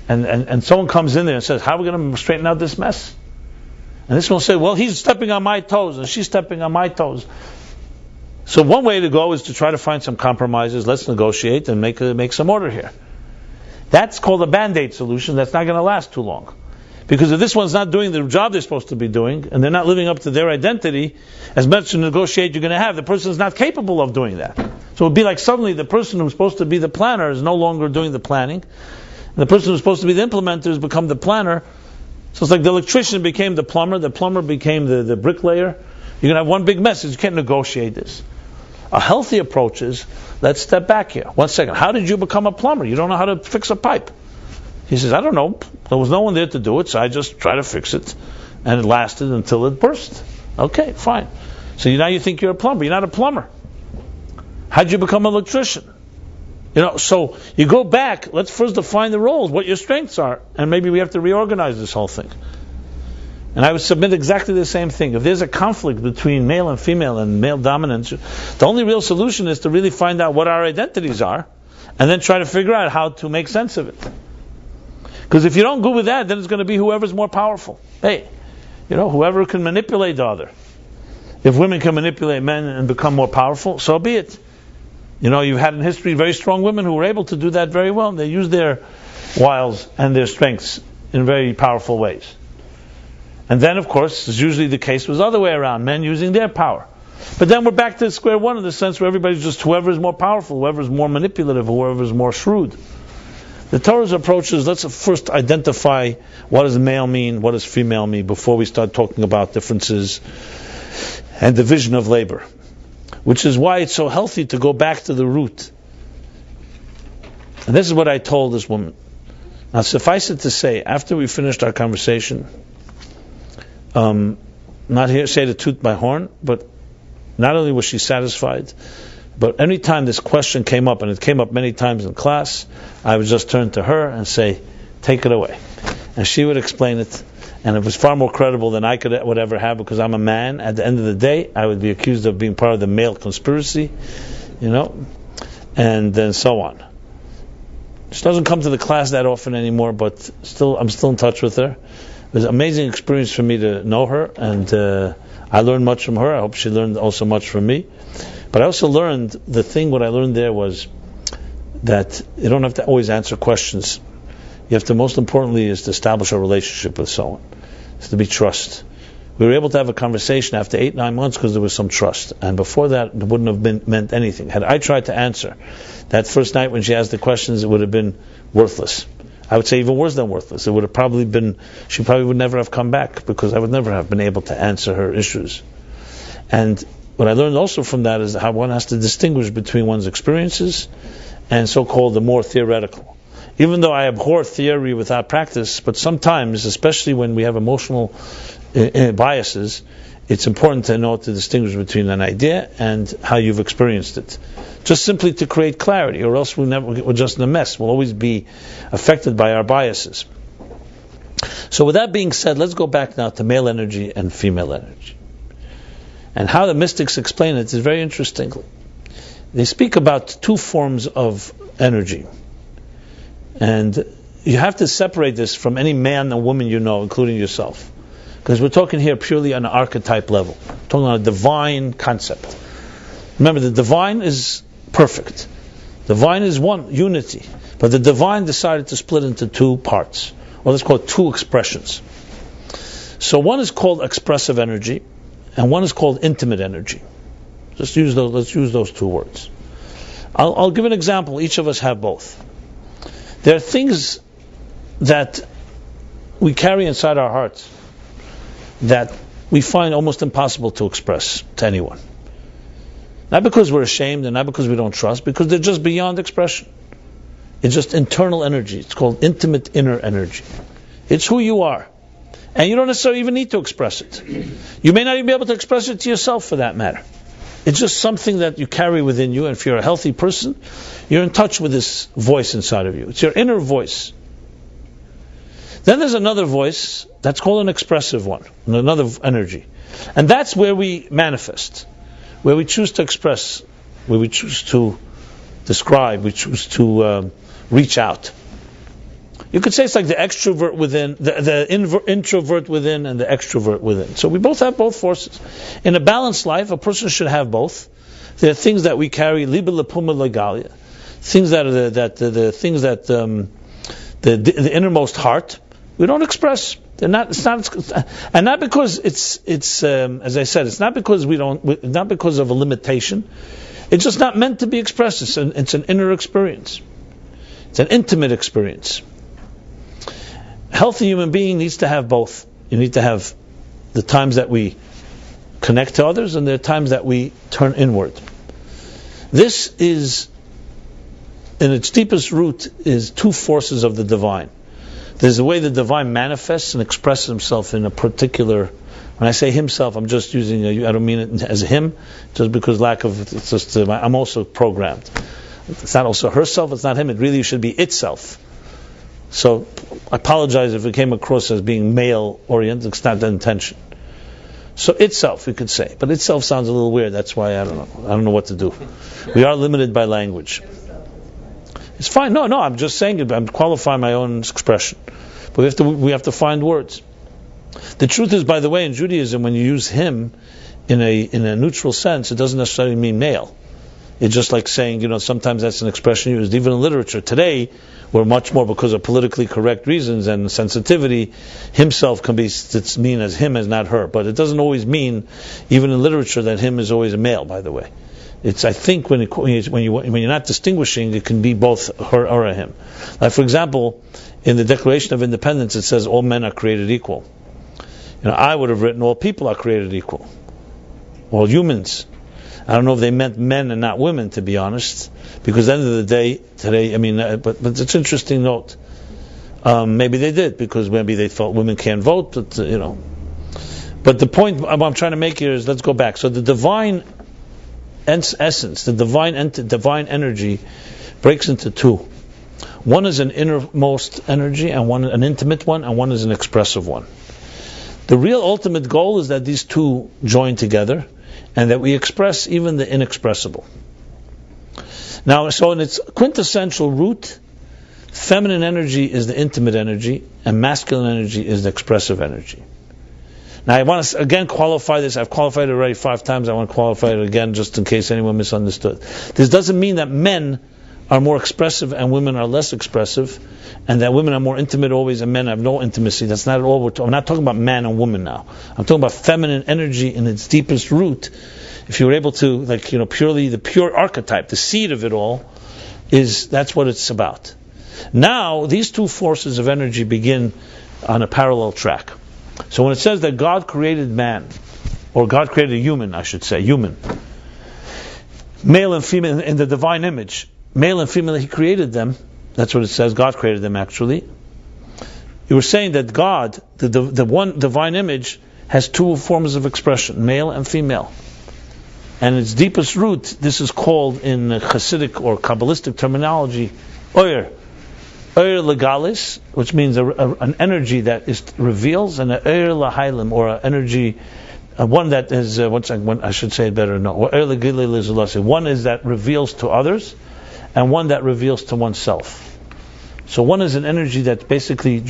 and someone comes in there and says, how are we going to straighten out this mess? And this one will say, well, he's stepping on my toes, and she's stepping on my toes. So one way to go is to try to find some compromises. Let's negotiate and make some order here. That's called a Band-Aid solution. That's not going to last too long. Because if this one's not doing the job they're supposed to be doing, and they're not living up to their identity, as much to negotiate you're going to have, the person is not capable of doing that. So it would be like suddenly the person who's supposed to be the planner is no longer doing the planning, and the person who's supposed to be the implementer has become the planner. So it's like the electrician became the plumber became the bricklayer. You're going to have one big mess. You can't negotiate this. A healthy approach is, let's step back here. 1 second. How did you become a plumber? You don't know how to fix a pipe. He says, I don't know. There was no one there to do it, so I just tried to fix it. And it lasted until it burst. Okay, fine. So now you think you're a plumber. You're not a plumber. How did you become an electrician? So you go back. Let's first define the roles, what your strengths are. And maybe we have to reorganize this whole thing. And I would submit exactly the same thing. If there's a conflict between male and female and male dominance, the only real solution is to really find out what our identities are and then try to figure out how to make sense of it. Because if you don't go with that, then it's going to be whoever's more powerful. Hey, whoever can manipulate the other. If women can manipulate men and become more powerful, so be it. You've had in history very strong women who were able to do that very well. And they use their wiles and their strengths in very powerful ways. And then, of course, it's usually the case was the other way around, men using their power. But then we're back to square one in the sense where everybody's just whoever is more powerful, whoever is more manipulative, whoever is more shrewd. The Torah's approach is, let's first identify what does male mean, what does female mean, before we start talking about differences and division of labor. Which is why it's so healthy to go back to the root. And this is what I told this woman. Now, suffice it to say, after we finished our conversation, not here say to toot my horn, but not only was she satisfied, but any time this question came up, and it came up many times in class, I would just turn to her and say, take it away. And she would explain it, and it was far more credible than I would ever have, because I'm a man. At the end of the day, I would be accused of being part of the male conspiracy, and then so on. She doesn't come to the class that often anymore, but I'm still in touch with her. It was an amazing experience for me to know her, and I learned much from her. I hope she learned also much from me. But I also learned, what I learned there was that you don't have to always answer questions. You have to, most importantly, is to establish a relationship with someone. It's to be trust. We were able to have a conversation after 8-9 months because there was some trust. And before that, it wouldn't have meant anything. Had I tried to answer that first night when she asked the questions, it would have been worthless. I would say even worse than worthless. It would have probably been, she probably would never have come back, because I would never have been able to answer her issues. And what I learned also from that is how one has to distinguish between one's experiences and so-called the more theoretical. Even though I abhor theory without practice, but sometimes, especially when we have emotional biases, it's important to know to distinguish between an idea and how you've experienced it. Just simply to create clarity, or else we're just in a mess. We'll always be affected by our biases. So with that being said, let's go back now to male energy and female energy. And how the mystics explain it is very interesting. They speak about two forms of energy. And you have to separate this from any man or woman you know, including yourself. Because we're talking here purely on an archetype level. We're talking on a divine concept. Remember, the divine is perfect. Divine is one, unity. But the divine decided to split into two parts. Or let's call it two expressions. So one is called expressive energy, and one is called intimate energy. Let's use those two words. I'll give an example. Each of us have both. There are things that we carry inside our hearts that we find almost impossible to express to anyone. Not because we're ashamed and not because we don't trust, because they're just beyond expression. It's just internal energy. It's called intimate inner energy. It's who you are. And you don't necessarily even need to express it. You may not even be able to express it to yourself, for that matter. It's just something that you carry within you, and if you're a healthy person, you're in touch with this voice inside of you. It's your inner voice. Then there's another voice that's called an expressive one, another energy. And that's where we manifest, where we choose to express, where we choose to describe, we choose to reach out. You could say it's like the extrovert within, the introvert within, and the extrovert within. So we both have both forces. In a balanced life, a person should have both. There are things that we carry, liba lepuma legalia, things that are the innermost heart. We don't express. They're not. It's not, and not because it's as I said. It's not because not because of a limitation. It's just not meant to be expressed. It's an inner experience. It's an intimate experience. A healthy human being needs to have both. You need to have the times that we connect to others, and there are times that we turn inward. This is, in its deepest root, is two forces of the divine. There's a way the divine manifests and expresses himself in a particular. When I say himself, I'm just using. I don't mean it as him, just because it's just. I'm also programmed. It's not also herself. It's not him. It really should be itself. So I apologize if it came across as being male-oriented. It's not the intention. So itself, we could say. But itself sounds a little weird. That's why I don't know. I don't know what to do. We are limited by language. It's fine. No, I'm just saying it. I'm qualifying my own expression. But we have to find words. The truth is, by the way, in Judaism, when you use him in a neutral sense, it doesn't necessarily mean male. It's just like saying, sometimes that's an expression used even in literature. Today, we're much more, because of politically correct reasons and sensitivity, himself can be mean as him as not her. But it doesn't always mean, even in literature, that him is always a male, by the way. It's, I think, when you're not distinguishing, it can be both her or a him. Like, for example, in the Declaration of Independence, it says all men are created equal. I would have written all people are created equal. All humans. I don't know if they meant men and not women, to be honest, because at the end of the day, today, but it's an interesting note. Maybe they did, because maybe they thought women can't vote, but But the point I'm trying to make here is, let's go back. So the divine essence, the divine energy, breaks into two. One is an innermost energy, and one an intimate one, and one is an expressive one. The real ultimate goal is that these two join together, and that we express even the inexpressible. Now, so in its quintessential root, feminine energy is the intimate energy, and masculine energy is the expressive energy. Now, I want to again qualify this. I've qualified it already 5 times. I want to qualify it again just in case anyone misunderstood. This doesn't mean that men are more expressive and women are less expressive, and that women are more intimate always and men have no intimacy. That's not at all. I'm not talking about man and woman now. I'm talking about feminine energy in its deepest root. If you were able to, purely the pure archetype, the seed of it all, that's what it's about. Now, these two forces of energy begin on a parallel track. So when it says that God created man, or God created a human, I should say, human, male and female in the divine image, male and female, He created them. That's what it says. God created them, actually. You were saying that God, the one divine image, has two forms of expression, male and female. And its deepest root, this is called in Hasidic or Kabbalistic terminology, Oyer. Oyer legalis, which means an energy that reveals, and an Oyer lahailim, or an energy, one that is, I should say it better, no. One is that reveals to others, and one that reveals to oneself. So one is an energy that's basically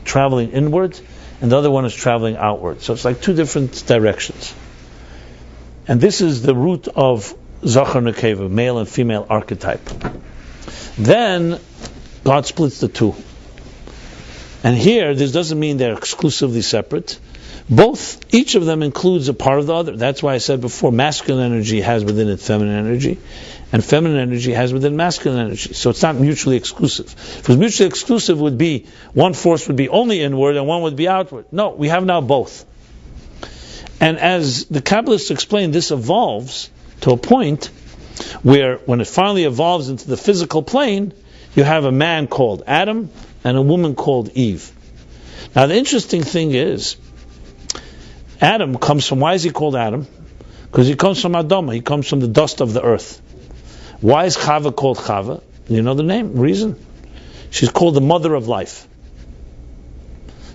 traveling inward, and the other one is traveling outward. So it's like two different directions. And this is the root of Zachar Nekeva, male and female archetype. Then God splits the two. And here, this doesn't mean they're exclusively separate. Each of them includes a part of the other. That's why I said before, masculine energy has within it feminine energy, and feminine energy has within masculine energy. So it's not mutually exclusive. If it was mutually exclusive, would be one force would be only inward and one would be outward. No, we have now both. And as the Kabbalists explain, this evolves to a point where, when it finally evolves into the physical plane, you have a man called Adam and a woman called Eve. Now the interesting thing is, Adam comes from, why is he called Adam? Because he comes from Adama, he comes from the dust of the earth. Why is Chava called Chava? You know the name, reason? She's called the mother of life.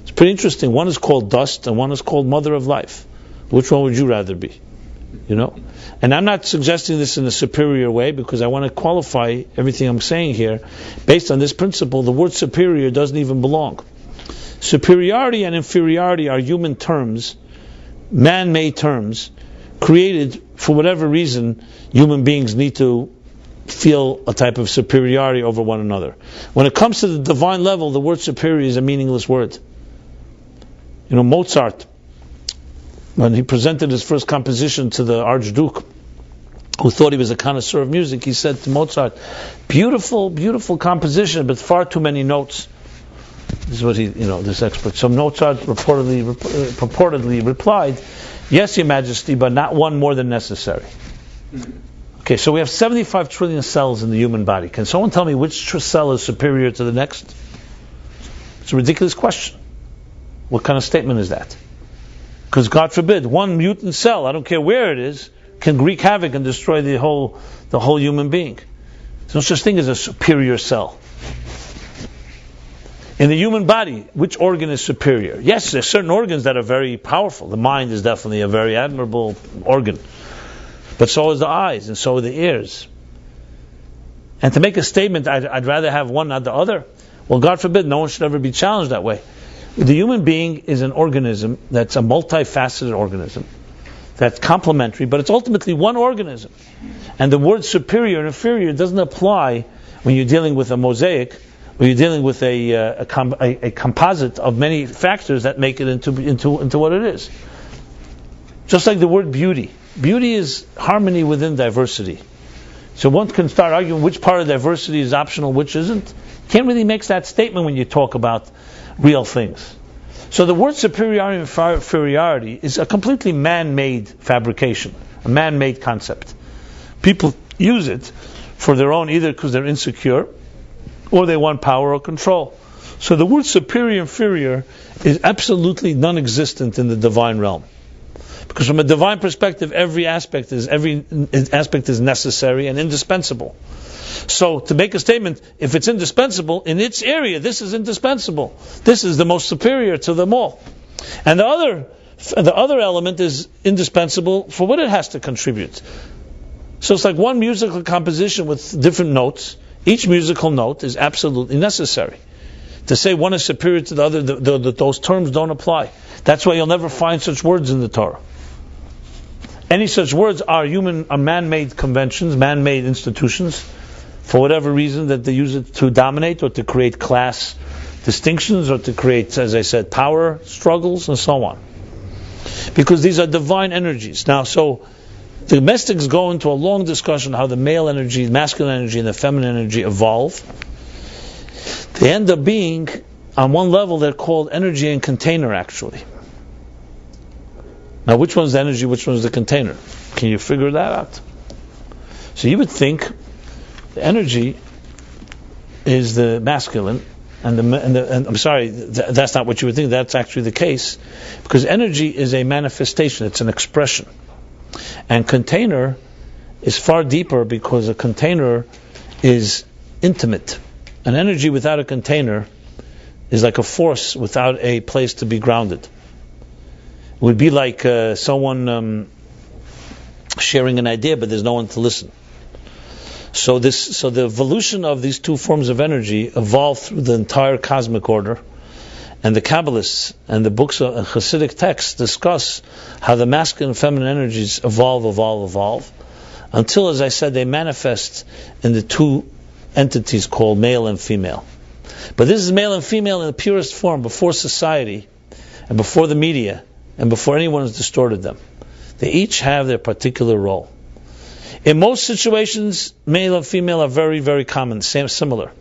It's pretty interesting. One is called dust and one is called mother of life. Which one would you rather be? And I'm not suggesting this in a superior way, because I want to qualify everything I'm saying here. Based on this principle, the word superior doesn't even belong. Superiority and inferiority are human terms, man-made terms, created for whatever reason. Human beings need to feel a type of superiority over one another. When it comes to the divine level, the word superior is a meaningless word. Mozart, when he presented his first composition to the Archduke, who thought he was a connoisseur of music, he said to Mozart, beautiful, beautiful composition, but far too many notes. This is what this expert. So Mozart purportedly replied, yes, Your Majesty, but not one more than necessary. Okay, so we have 75 trillion cells in the human body. Can someone tell me which cell is superior to the next? It's a ridiculous question. What kind of statement is that? Because God forbid, one mutant cell, I don't care where it is, can wreak havoc and destroy the whole human being. There's no such thing as a superior cell. In the human body, which organ is superior? Yes, there are certain organs that are very powerful. The mind is definitely a very admirable organ. But so is the eyes, and so are the ears. And to make a statement, I'd rather have one, not the other. Well, God forbid, no one should ever be challenged that way. The human being is an organism that's a multifaceted organism, that's complementary, but it's ultimately one organism. And the word superior and inferior doesn't apply when you're dealing with a mosaic, when you're dealing with a composite of many factors that make it into what it is. Just like the word beauty. Beauty is harmony within diversity. So one can start arguing which part of diversity is optional, which isn't. Can't really make that statement when you talk about real things. So the word superiority and inferiority is a completely man-made fabrication. a man-made concept. People use it for their own, either because they're insecure, or they want power or control. So the word superior, inferior is absolutely non-existent in the divine realm. Because from a divine perspective, every aspect is necessary and indispensable. So to make a statement, if it's indispensable in its area, this is indispensable. This is the most superior to them all. And the other element is indispensable for what it has to contribute. So it's like one musical composition with different notes. Each musical note is absolutely necessary. To say one is superior to the other, those terms don't apply. That's why you'll never find such words in the Torah. Any such words are man-made conventions, man-made institutions, for whatever reason that they use it to dominate or to create class distinctions or to create, as I said, power struggles and so on. Because these are divine energies. Now, so the mystics go into a long discussion how the male energy, masculine energy, and the feminine energy evolve. They end up being, on one level, they're called energy and container, actually. Now, which one's the energy, which one's the container? Can you figure that out? So you would think the energy is the masculine, and I'm sorry, that's not what you would think. That's actually the case, because energy is a manifestation; it's an expression, and container is far deeper because a container is intimate. An energy without a container is like a force without a place to be grounded. It would be like someone sharing an idea, but there's no one to listen. So the evolution of these two forms of energy evolved through the entire cosmic order, and the Kabbalists and the books of Hasidic texts discuss how the masculine and feminine energies evolve, until, as I said, they manifest in the two entities called male and female. But this is male and female in the purest form, before society and before the media and before anyone has distorted them. They each have their particular role. In most situations, male and female are very, very common, similar.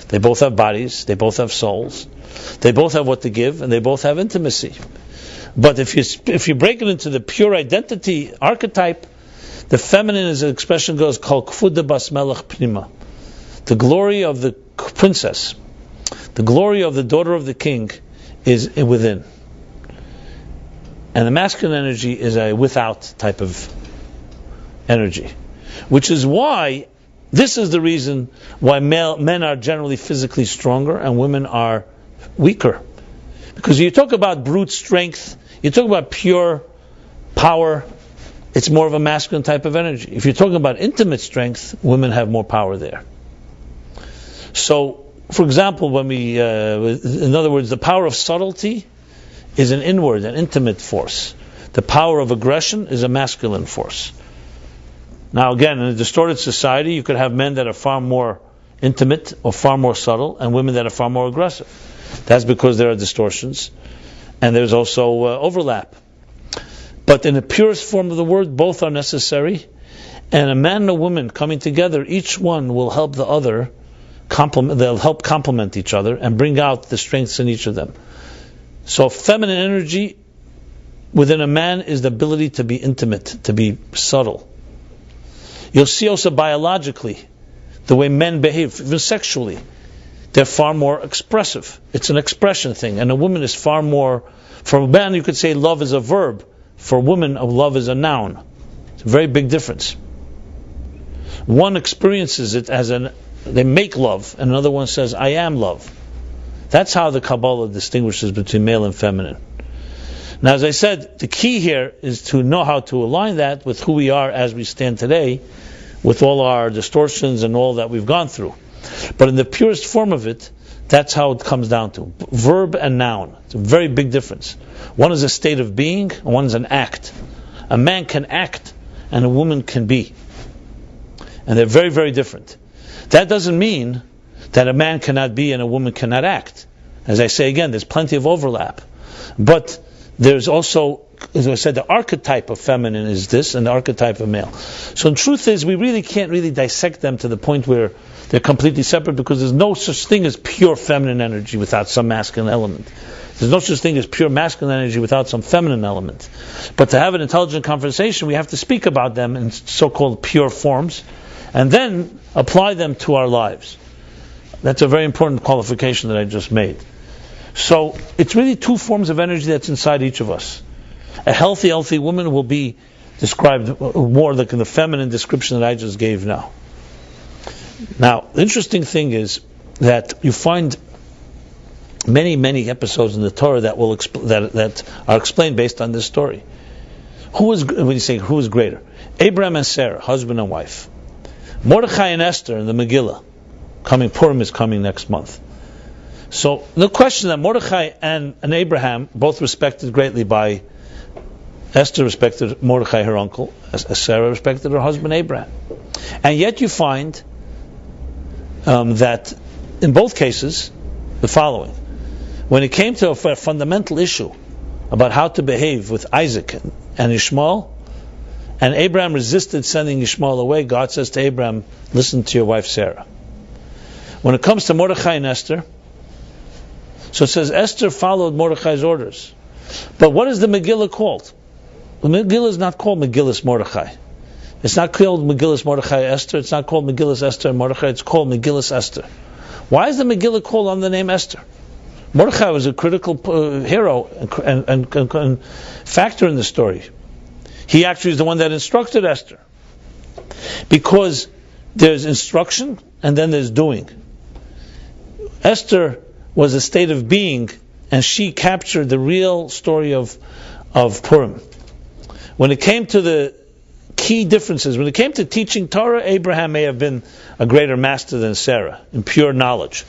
They both have bodies, they both have souls, they both have what to give, and they both have intimacy. But if you break it into the pure identity archetype, the feminine, as an expression goes, called kfuda bas melech prima. The glory of the princess, the glory of the daughter of the king is within. And the masculine energy is a without type of energy. Which is why, this is the reason why men are generally physically stronger and women are weaker. Because you talk about brute strength, you talk about pure power, it's more of a masculine type of energy. If you're talking about intimate strength, women have more power there. So, for example, in other words, the power of subtlety is an inward, an intimate force. The power of aggression is a masculine force. Now again, in a distorted society, you could have men that are far more intimate or far more subtle, and women that are far more aggressive. That's because there are distortions, and there's also overlap. But in the purest form of the word, both are necessary, and a man and a woman coming together, each one will help the other, they'll help complement each other and bring out the strengths in each of them. So feminine energy within a man is the ability to be intimate, to be subtle. You'll see also biologically the way men behave, even sexually. They're far more expressive. It's an expression thing. And a woman is far more, for a man you could say love is a verb. For a woman, love is a noun. It's a very big difference. One experiences it as they make love, and another one says, I am love. That's how the Kabbalah distinguishes between male and feminine. Now, as I said, the key here is to know how to align that with who we are as we stand today, with all our distortions and all that we've gone through. But in the purest form of it, that's how it comes down to. Verb and noun. It's a very big difference. One is a state of being, and one is an act. A man can act, and a woman can be. And they're very, very different. That doesn't mean that a man cannot be and a woman cannot act. As I say again, there's plenty of overlap. But there's also, as I said, the archetype of feminine is this, and the archetype of male. So the truth is, we really can't really dissect them to the point where they're completely separate, because there's no such thing as pure feminine energy without some masculine element. There's no such thing as pure masculine energy without some feminine element. But to have an intelligent conversation, we have to speak about them in so-called pure forms, and then apply them to our lives. That's a very important qualification that I just made. So it's really two forms of energy that's inside each of us. A healthy woman will be described more like in the feminine description that I just gave now. Now, the interesting thing is that you find many episodes in the Torah that will that are explained based on this story. When you say who is greater? Abraham and Sarah, husband and wife. Mordechai and Esther in the Megillah. Purim is coming next month. So no question that Mordechai and Abraham both respected greatly by Esther respected Mordechai, her uncle, as Sarah respected her husband Abraham. And yet you find that in both cases, the following. When it came to a fundamental issue about how to behave with Isaac and Ishmael, and Abraham resisted sending Ishmael away, God says to Abraham, listen to your wife Sarah. When it comes to Mordechai and Esther, so it says Esther followed Mordechai's orders. But what is the Megillah called? The Megillah is not called Megillas Mordechai. It's not called Megillas Mordechai Esther. It's not called Megillas Esther and Mordechai. It's called Megillas Esther. Why is the Megillah called on the name Esther? Mordechai was a critical hero and factor in the story. He actually is the one that instructed Esther. Because there's instruction and then there's doing. Esther was a state of being, and she captured the real story of Purim. When it came to the key differences, when it came to teaching Torah, Abraham may have been a greater master than Sarah in pure knowledge,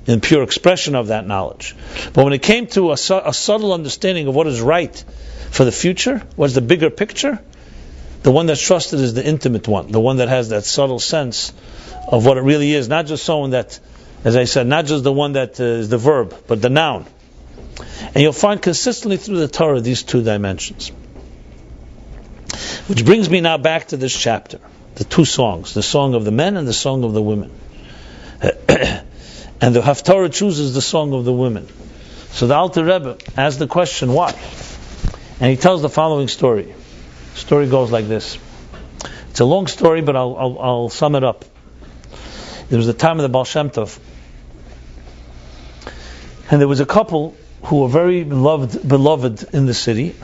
in pure expression of that knowledge. But when it came to a subtle understanding of what is right for the future, what's the bigger picture, the one that's trusted is the intimate one, the one that has that subtle sense of what it really is, not just someone that, as I said, not just the one that is the verb, but the noun. And you'll find consistently through the Torah these two dimensions. Which brings me now back to this chapter, the two songs, the song of the men and the song of the women. And the Haftarah chooses the song of the women. So the Alter Rebbe asks the question, why? And he tells the following story. The story goes like this. It's a long story, but I'll sum it up. There was the time of the Baal Shem Tov, and there was a couple who were very beloved in the city.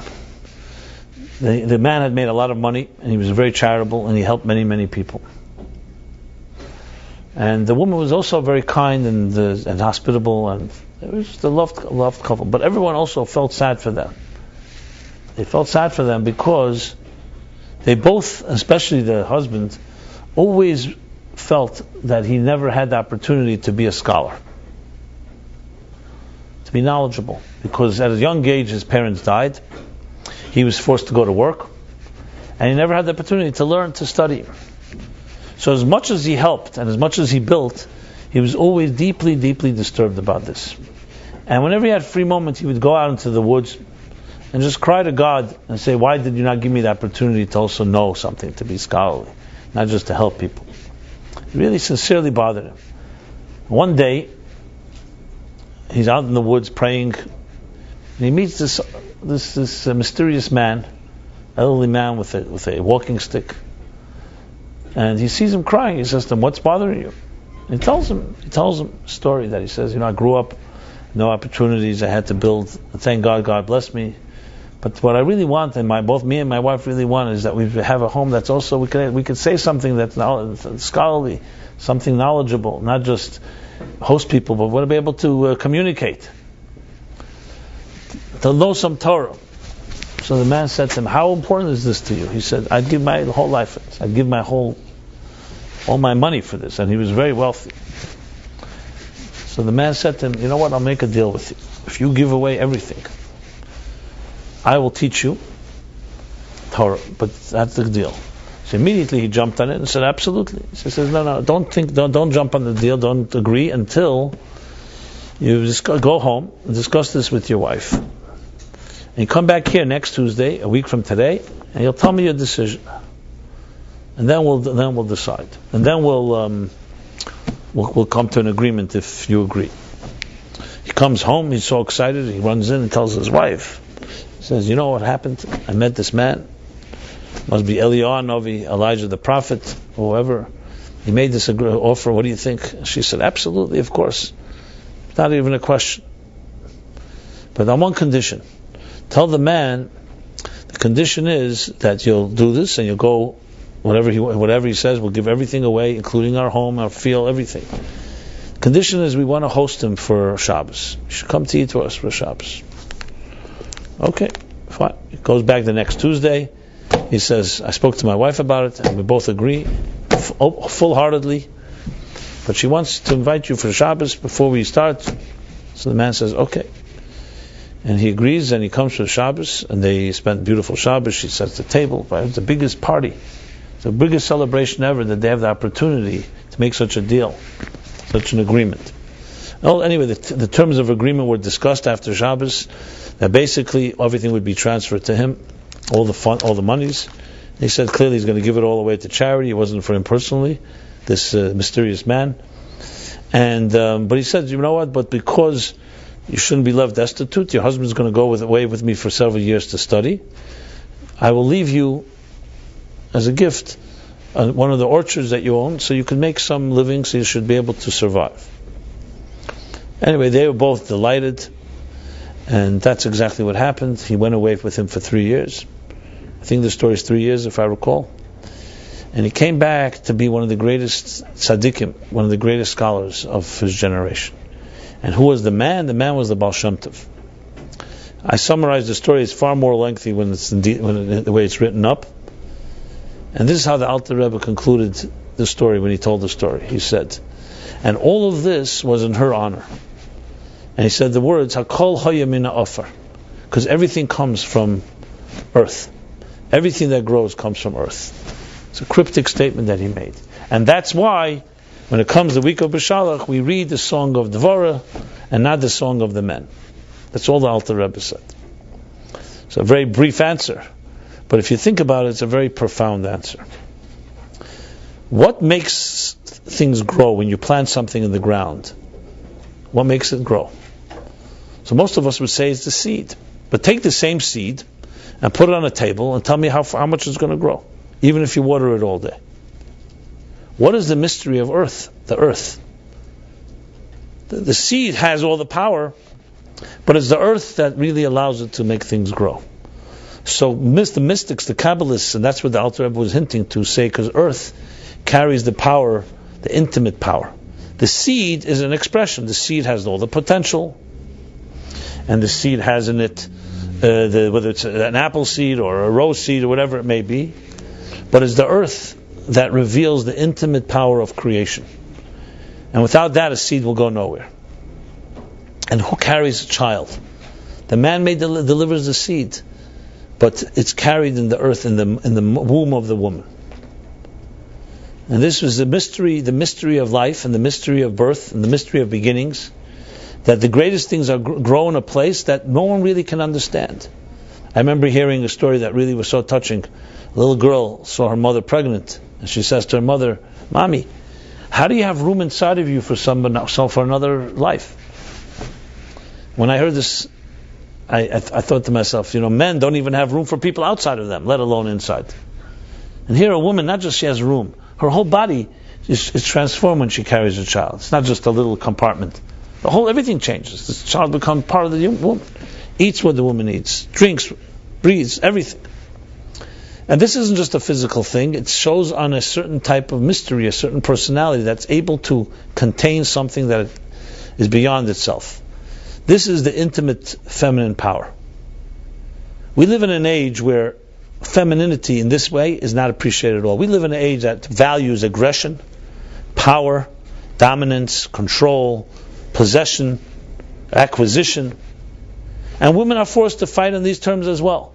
The man had made a lot of money, and he was very charitable, and he helped many people. And the woman was also very kind and hospitable, and it was just a loved couple. But everyone also felt sad for them. They felt sad for them because they both, especially the husband, always felt that he never had the opportunity to be a scholar, to be knowledgeable, because at a young age his parents died. He was forced to go to work, and he never had the opportunity to learn, to study. So as much as he helped and as much as he built, he was always deeply disturbed about this. And whenever he had free moments, he would go out into the woods and just cry to God and say, why did you not give me the opportunity to also know something, to be scholarly, not just to help people? It really sincerely bothered him. One day, he's out in the woods praying, and he meets this mysterious man, elderly man with a walking stick, and he sees him crying. He says to him, "What's bothering you?" And he tells him a story that he says, I grew up, no opportunities, I had to build. Thank God, God blessed me. But what I really want, and both me and my wife really want, is that we have a home that's also we could say something that's scholarly, something knowledgeable, not just host people, but want to be able to communicate, to know some Torah. So the man said to him, "How important is this to you?" He said, "I'd give my whole life for this. I'd give all my money for this." And he was very wealthy. So the man said to him, "You know what? I'll make a deal with you. If you give away everything, I will teach you Torah, but that's the deal." So immediately he jumped on it and said, "Absolutely." He says, "No, don't jump on the deal. Don't agree until you just go home and discuss this with your wife. And you come back here next Tuesday, a week from today, and you'll tell me your decision. And then we'll decide. And then we'll come to an agreement if you agree." He comes home, he's so excited, he runs in and tells his wife, He says, you know what happened? I met this man. Must be Eliyahu Novi, Elijah the prophet, whoever. He made this offer. What do you think? She said, absolutely, of course. Not even a question. But on one condition. Tell the man, the condition is that you'll do this and you'll go, whatever he says, we'll give everything away, including our home, our field, everything. Condition is we want to host him for Shabbos. You should come to eat to us for Shabbos. Okay, fine. He goes back the next Tuesday. He says, I spoke to my wife about it, and we both agree, full-heartedly. But she wants to invite you for Shabbos before we start. So the man says, okay. And he agrees, and he comes for Shabbos, and they spent beautiful Shabbos. She sets the table. It's the biggest party. It's the biggest celebration ever that they have the opportunity to make such a deal, such an agreement. Well, anyway, the terms of agreement were discussed after Shabbos, that basically everything would be transferred to him, all the monies. He said clearly he's going to give it all away to charity. It wasn't for him personally, this mysterious man. And but he said, you know what? But because you shouldn't be left destitute, your husband's going to go away with me for several years to study. I will leave you as a gift one of the orchards that you own, so you can make some living, so you should be able to survive. Anyway, they were both delighted, and that's exactly what happened. He went away with him for 3 years. I think the story is 3 years, if I recall. And he came back to be one of the greatest tzaddikim, one of the greatest scholars of his generation. And who was the man? The man was the Baal Shem Tov. I summarized the story. It's far more lengthy when the way it's written up. And this is how the Alter Rebbe concluded the story when he told the story. He said, and all of this was in her honor. And he said the words, Hakol Hoya Mina Ofar, because everything comes from earth. Everything that grows comes from earth. It's a cryptic statement that he made. And that's why, when it comes the week of B'Shalach, we read the song of Dvorah and not the song of the men. That's all the Alter Rebbe said. It's a very brief answer. But if you think about it, it's a very profound answer. What makes things grow when you plant something in the ground? What makes it grow? So most of us would say it's the seed. But take the same seed and put it on a table and tell me how much it's going to grow, even if you water it all day. What is the mystery of earth? The earth. The seed has all the power, but it's the earth that really allows it to make things grow. So the mystics, the Kabbalists, and that's what the Alter Rebbe was hinting to, say, because earth carries the power, the intimate power. The seed is an expression. The seed has all the potential, and the seed has in it, whether it's an apple seed or a rose seed or whatever it may be, but it's the earth that reveals the intimate power of creation. And without that, a seed will go nowhere. And who carries a child? The man delivers the seed, but it's carried in the earth, in the womb of the woman. And this was the mystery of life, and the mystery of birth, and the mystery of beginnings, that the greatest things grow in a place that no one really can understand. I remember hearing a story that really was so touching. A little girl saw her mother pregnant, and she says to her mother, "Mommy, how do you have room inside of you for another life?" When I heard this, I thought to myself, men don't even have room for people outside of them, let alone inside. And here a woman, not just she has room, her whole body is transformed when she carries a child. It's not just a little compartment. Everything changes. The child becomes part of the woman. Eats what the woman eats, drinks, breathes, everything. And this isn't just a physical thing. It shows on a certain type of mystery, a certain personality that's able to contain something that is beyond itself. This is the intimate feminine power. We live in an age where femininity in this way is not appreciated at all. We live in an age that values aggression, power, dominance, control, possession, acquisition. And women are forced to fight on these terms as well.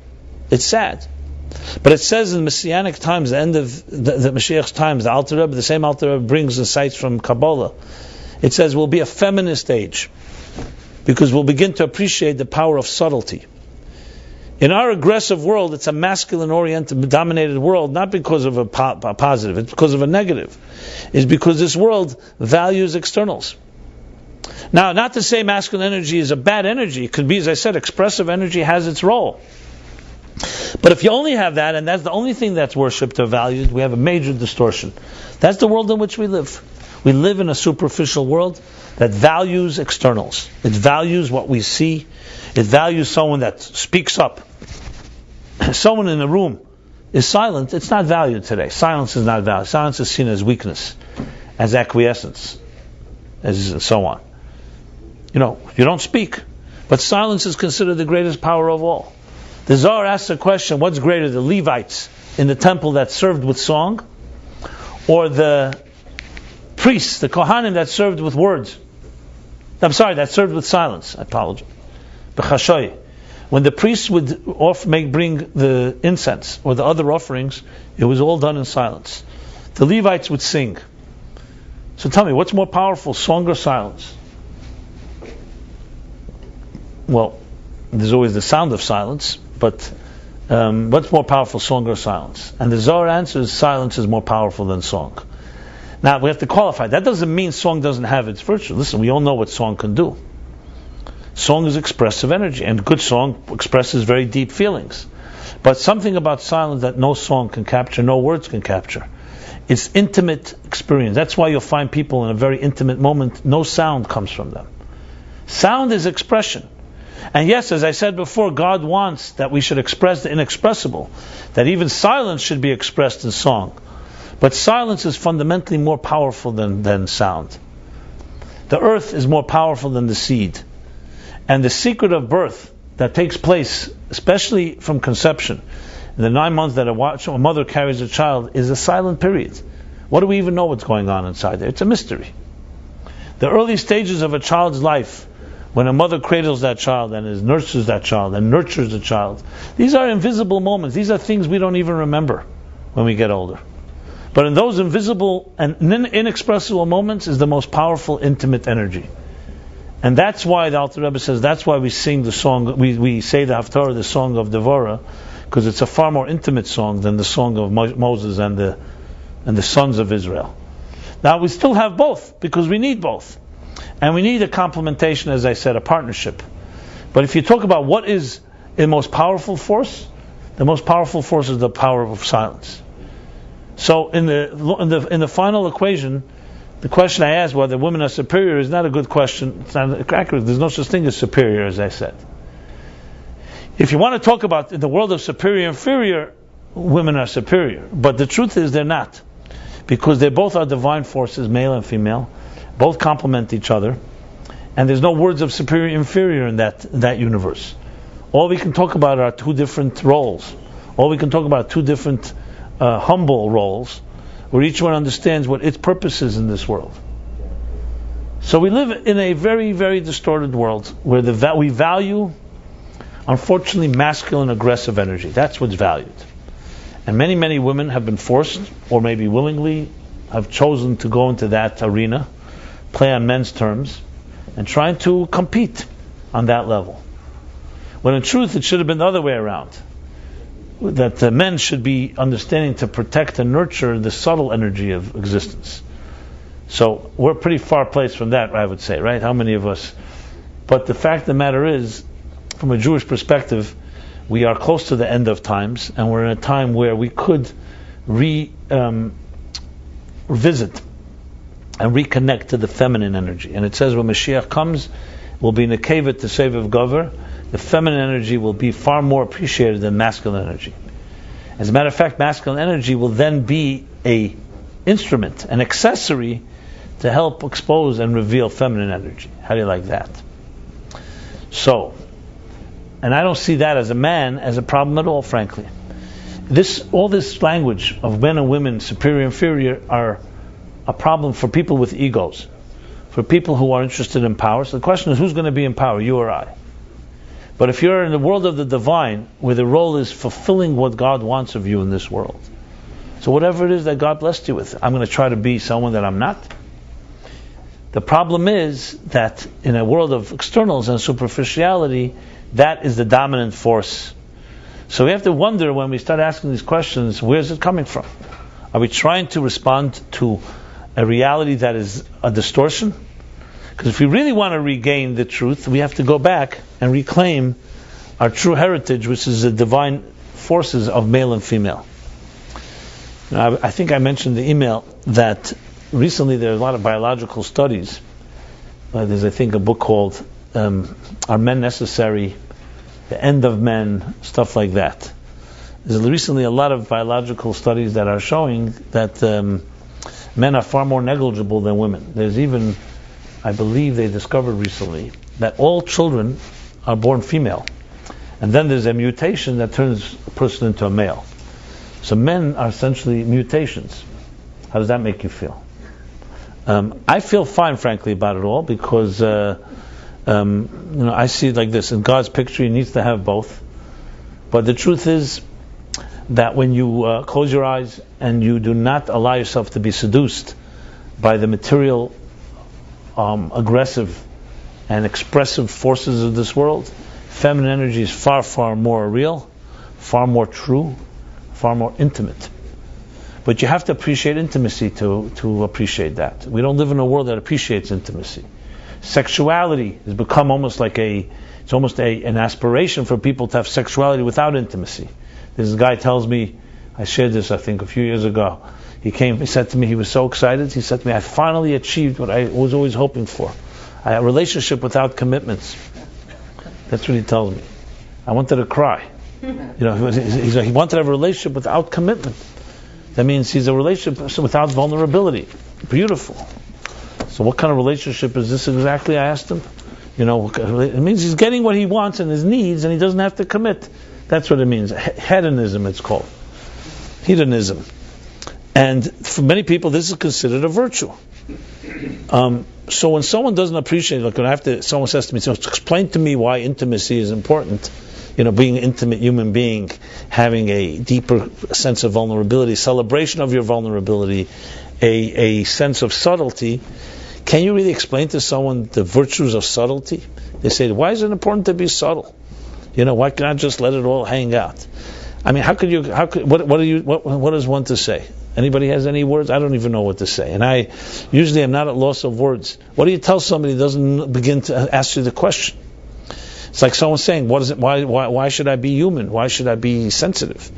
It's sad. But it says in Messianic times, the end of the Mashiach's times, the same Alter Rebbe brings the sites from Kabbalah. It says we'll be a feminist age, because we'll begin to appreciate the power of subtlety. In our aggressive world, it's a masculine-oriented, dominated world, not because of a positive, it's because of a negative. It's because this world values externals. Now, not to say masculine energy is a bad energy. It could be, as I said, expressive energy has its role. But if you only have that, and that's the only thing that's worshipped or valued, we have a major distortion. That's the world in which we live. We live in a superficial world that values externals. It values what we see. It values someone that speaks up. Someone in a room is silent. It's not valued today. Silence is not valued. Silence is seen as weakness, as acquiescence, and so on. You don't speak. But silence is considered the greatest power of all. The Zohar asks the question, what's greater, the Levites in the temple that served with song, or the priests, the Kohanim that served with words? That served with silence. I apologize. B'chashoy. When the priests would bring the incense or the other offerings, it was all done in silence. The Levites would sing. So tell me, what's more powerful, song or silence? Well, there's always the sound of silence, but what's more powerful, song or silence? And the Zohar answers, silence is more powerful than song. Now, we have to qualify. That doesn't mean song doesn't have its virtue. Listen, we all know what song can do. Song is expressive energy, and good song expresses very deep feelings. But something about silence that no song can capture, no words can capture. It's intimate experience. That's why you'll find people in a very intimate moment, no sound comes from them. Sound is expression. And yes, as I said before, God wants that we should express the inexpressible, that even silence should be expressed in song. But silence is fundamentally more powerful than sound. The earth is more powerful than the seed. And the secret of birth that takes place, especially from conception, in the 9 months that a mother carries a child, is a silent period. What do we even know what's going on inside there? It's a mystery. The early stages of a child's life, when a mother cradles that child and nurses that child and nurtures the child, these are invisible moments. These are things we don't even remember when we get older. But in those invisible and inexpressible moments is the most powerful, intimate energy. And that's why the Alter Rebbe says, that's why we sing the song, we say the Haftarah, the song of Devorah, because it's a far more intimate song than the song of Moses and the sons of Israel. Now we still have both, because we need both. And we need a complementation, as I said, a partnership. But if you talk about what is the most powerful force, the most powerful force is the power of silence. So in the final equation, the question I asked whether women are superior is not a good question. It's not accurate. There's no such thing as superior, as I said. If you want to talk about in the world of superior inferior, women are superior. But the truth is they're not. Because they both are divine forces, male and female. Both complement each other. And there's no words of superior inferior in that universe. All we can talk about are two different roles. All we can talk about are two different humble roles, where each one understands what its purpose is in this world. So we live in a very, very distorted world where we value, unfortunately, masculine aggressive energy. That's what's valued. And many, many women have been forced, or maybe willingly, have chosen to go into that arena, play on men's terms, and trying to compete on that level. When in truth it should have been the other way around. That the men should be understanding to protect and nurture the subtle energy of existence. So we're pretty far placed from that, I would say, right? How many of us? But the fact of the matter is, from a Jewish perspective, we are close to the end of times, and we're in a time where we could revisit and reconnect to the feminine energy. And it says when Mashiach comes, we'll be nekevet to seviv gover. The feminine energy will be far more appreciated than masculine energy. As a matter of fact, masculine energy will then be an instrument, an accessory to help expose and reveal feminine energy. How do you like that? So, and I don't see that as a man as a problem at all, frankly. All this language of men and women, superior, inferior, are a problem for people with egos, for people who are interested in power. So the question is, who's going to be in power, you or I? But if you're in the world of the divine, where the role is fulfilling what God wants of you in this world, so whatever it is that God blessed you with, I'm going to try to be someone that I'm not. The problem is that in a world of externals and superficiality, that is the dominant force. So we have to wonder when we start asking these questions, where's it coming from? Are we trying to respond to a reality that is a distortion? Because if we really want to regain the truth, we have to go back and reclaim our true heritage, which is the divine forces of male and female. Now, I think I mentioned in the email that recently there are a lot of biological studies. There's, I think, a book called Are Men Necessary? The End of Men, stuff like that. There's recently a lot of biological studies that are showing that men are far more negligible than women. There's even, I believe they discovered recently, that all children are born female. And then there's a mutation that turns a person into a male. So men are essentially mutations. How does that make you feel? I feel fine, frankly, about it all, because I see it like this. In God's picture, He needs to have both. But the truth is that when you close your eyes and you do not allow yourself to be seduced by the material, aggressive and expressive forces of this world, feminine energy is far, far more real, far more true, far more intimate. But you have to appreciate intimacy to appreciate that. We don't live in a world that appreciates intimacy. Sexuality has become almost like an aspiration for people to have sexuality without intimacy. This guy tells me, I shared this I think a few years ago, he said to me, he was so excited, he said to me, I finally achieved what I was always hoping for. A relationship without commitments. That's what he tells me. I wanted to cry. He wanted to have a relationship without commitment. That means he's a relationship without vulnerability. Beautiful. So what kind of relationship is this exactly? I asked him. It means he's getting what he wants and his needs, and he doesn't have to commit. That's what it means. Hedonism, it's called. Hedonism. And for many people, this is considered a virtue. So when someone doesn't appreciate it, someone says to me, explain to me why intimacy is important. Being an intimate human being, having a deeper sense of vulnerability, celebration of your vulnerability, a sense of subtlety. Can you really explain to someone the virtues of subtlety? They say, why is it important to be subtle? Why can't I just let it all hang out? I mean, what is one to say? Anybody has any words? I don't even know what to say. And I usually am not at loss of words. What do you tell somebody who doesn't begin to ask you the question? It's like someone saying, why should I be human? Why should I be sensitive?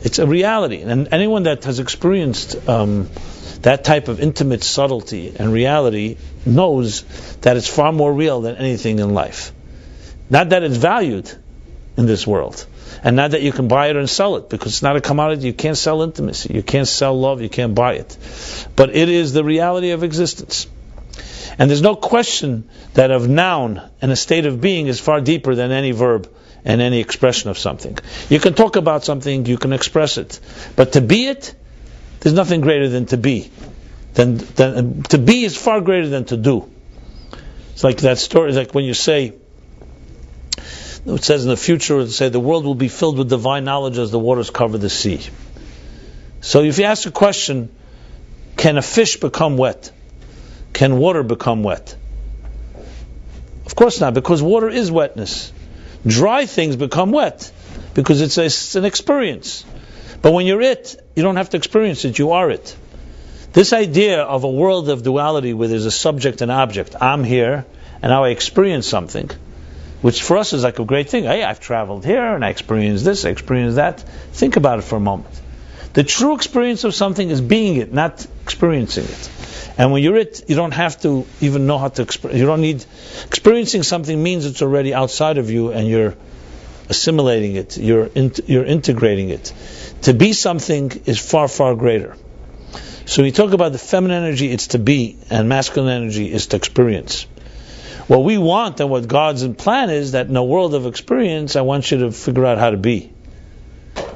It's a reality. And anyone that has experienced that type of intimate subtlety and reality knows that it's far more real than anything in life. Not that it's valued in this world. And not that you can buy it and sell it, because it's not a commodity. You can't sell intimacy. You can't sell love. You can't buy it. But it is the reality of existence. And there's no question that a noun and a state of being is far deeper than any verb and any expression of something. You can talk about something, you can express it. But to be it, there's nothing greater than to be. To be is far greater than to do. It's like that story, it's like when you say, it says in the future, it say the world will be filled with divine knowledge as the waters cover the sea. So if you ask a question, can a fish become wet? Can water become wet? Of course not, because water is wetness. Dry things become wet because it's an experience. But when you're it, you don't have to experience it, you are it. This idea of a world of duality where there's a subject and object, I'm here and now I experience something, which for us is like a great thing. Hey, I've traveled here and I experienced this, I experienced that. Think about it for a moment. The true experience of something is being it, not experiencing it. And when you're it, you don't have to even know how to you don't need... Experiencing something means it's already outside of you and you're assimilating it, you're integrating it. To be something is far, far greater. So when you talk about the feminine energy, it's to be, and masculine energy is to experience. What we want and what God's plan is that in a world of experience, I want you to figure out how to be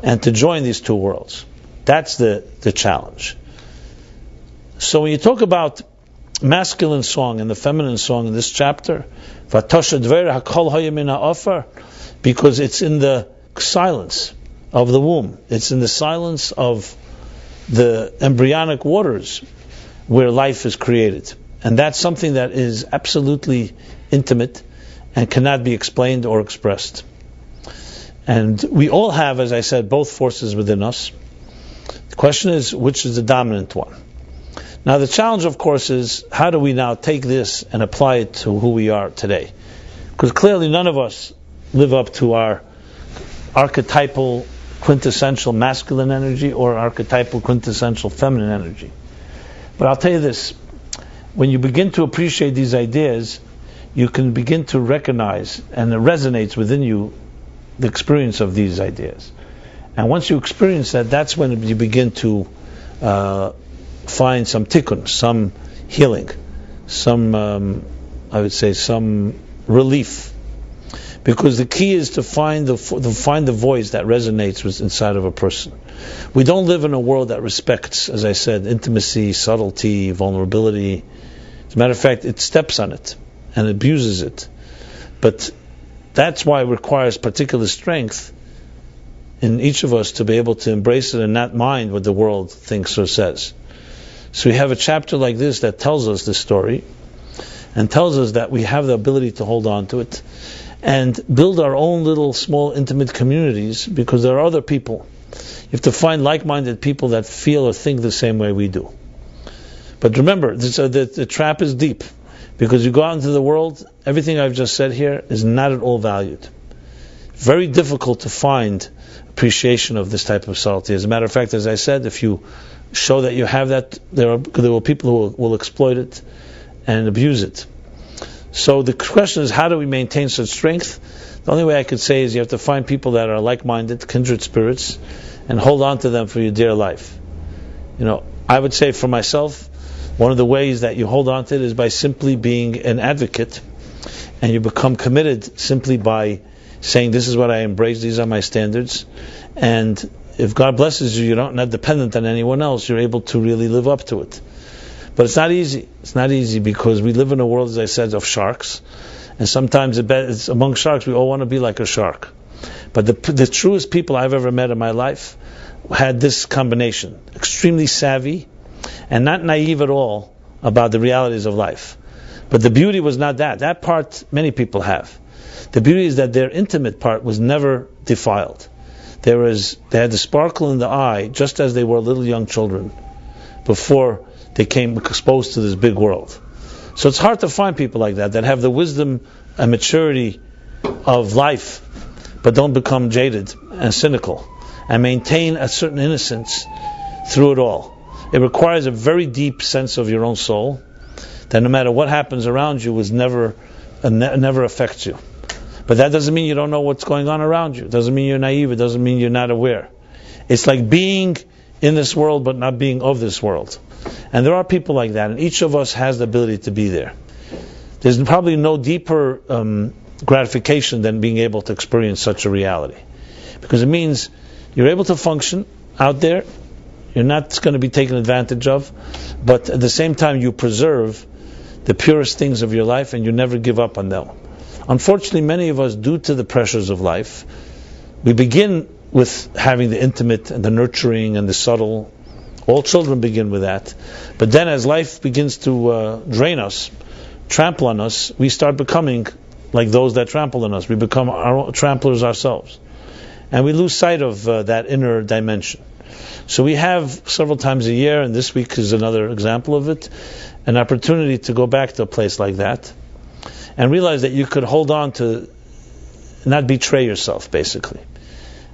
and to join these two worlds. That's the challenge. So when you talk about masculine song and the feminine song in this chapter, because it's in the silence of the womb, it's in the silence of the embryonic waters where life is created. And that's something that is absolutely intimate and cannot be explained or expressed. And we all have, as I said, both forces within us. The question is, which is the dominant one? Now the challenge, of course, is how do we now take this and apply it to who we are today? Because clearly none of us live up to our archetypal quintessential masculine energy or archetypal quintessential feminine energy. But I'll tell you this, when you begin to appreciate these ideas, you can begin to recognize, and it resonates within you, the experience of these ideas. And once you experience that, that's when you begin to find some thicken, some healing, some, I would say, some relief. Because the key is to find the voice that resonates with inside of a person. We don't live in a world that respects, as I said, intimacy, subtlety, vulnerability. As a matter of fact, it steps on it and abuses it. But that's why it requires particular strength in each of us to be able to embrace it and not mind what the world thinks or says. So we have a chapter like this that tells us this story and tells us that we have the ability to hold on to it and build our own little small intimate communities, because there are other people. You have to find like-minded people that feel or think the same way we do. But remember, the trap is deep, because you go out into the world, everything I've just said here is not at all valued. Very difficult to find appreciation of this type of subtlety. As a matter of fact, as I said, if you show that you have that, there will people who will exploit it and abuse it. So the question is, how do we maintain such strength? The only way I could say is you have to find people that are like-minded, kindred spirits, and hold on to them for your dear life. I would say for myself, one of the ways that you hold on to it is by simply being an advocate, and you become committed simply by saying, this is what I embrace, these are my standards, and if God blesses you, you're not dependent on anyone else, you're able to really live up to it. But it's not easy. It's not easy because we live in a world, as I said, of sharks. And sometimes it's among sharks, we all want to be like a shark. But the truest people I've ever met in my life had this combination. Extremely savvy and not naive at all about the realities of life. But the beauty was not that. That part many people have. The beauty is that their intimate part was never defiled. They had the sparkle in the eye just as they were little young children before they came exposed to this big world. So it's hard to find people like that have the wisdom and maturity of life, but don't become jaded and cynical, and maintain a certain innocence through it all. It requires a very deep sense of your own soul, that no matter what happens around you, never affects you. But that doesn't mean you don't know what's going on around you. It doesn't mean you're naive. It doesn't mean you're not aware. It's like being in this world, but not being of this world. And there are people like that, and each of us has the ability to be there. There's probably no deeper gratification than being able to experience such a reality. Because it means you're able to function out there, you're not going to be taken advantage of, but at the same time you preserve the purest things of your life and you never give up on them. Unfortunately, many of us, due to the pressures of life, we begin with having the intimate and the nurturing and the subtle. All children begin with that. But then as life begins to drain us, trample on us, we start becoming like those that trample on us. We become our own tramplers ourselves. And we lose sight of that inner dimension. So we have several times a year, and this week is another example of it, an opportunity to go back to a place like that and realize that you could hold on to, not betray yourself, basically.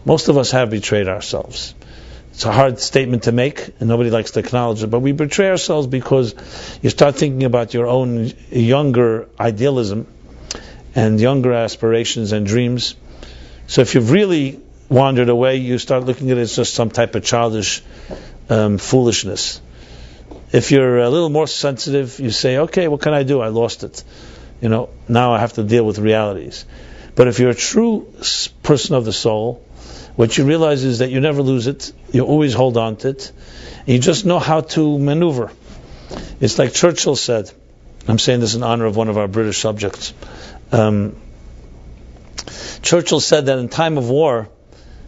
Most of us have betrayed ourselves. It's a hard statement to make, and nobody likes to acknowledge it, but we betray ourselves because you start thinking about your own younger idealism and younger aspirations and dreams. So if you've really wandered away, you start looking at it as just some type of childish foolishness. If you're a little more sensitive, you say, okay, what can I do? I lost it. Now I have to deal with realities. But if you're a true person of the soul, what you realize is that you never lose it, you always hold on to it, and you just know how to maneuver. It's like Churchill said, I'm saying this in honor of one of our British subjects. Churchill said that in time of war,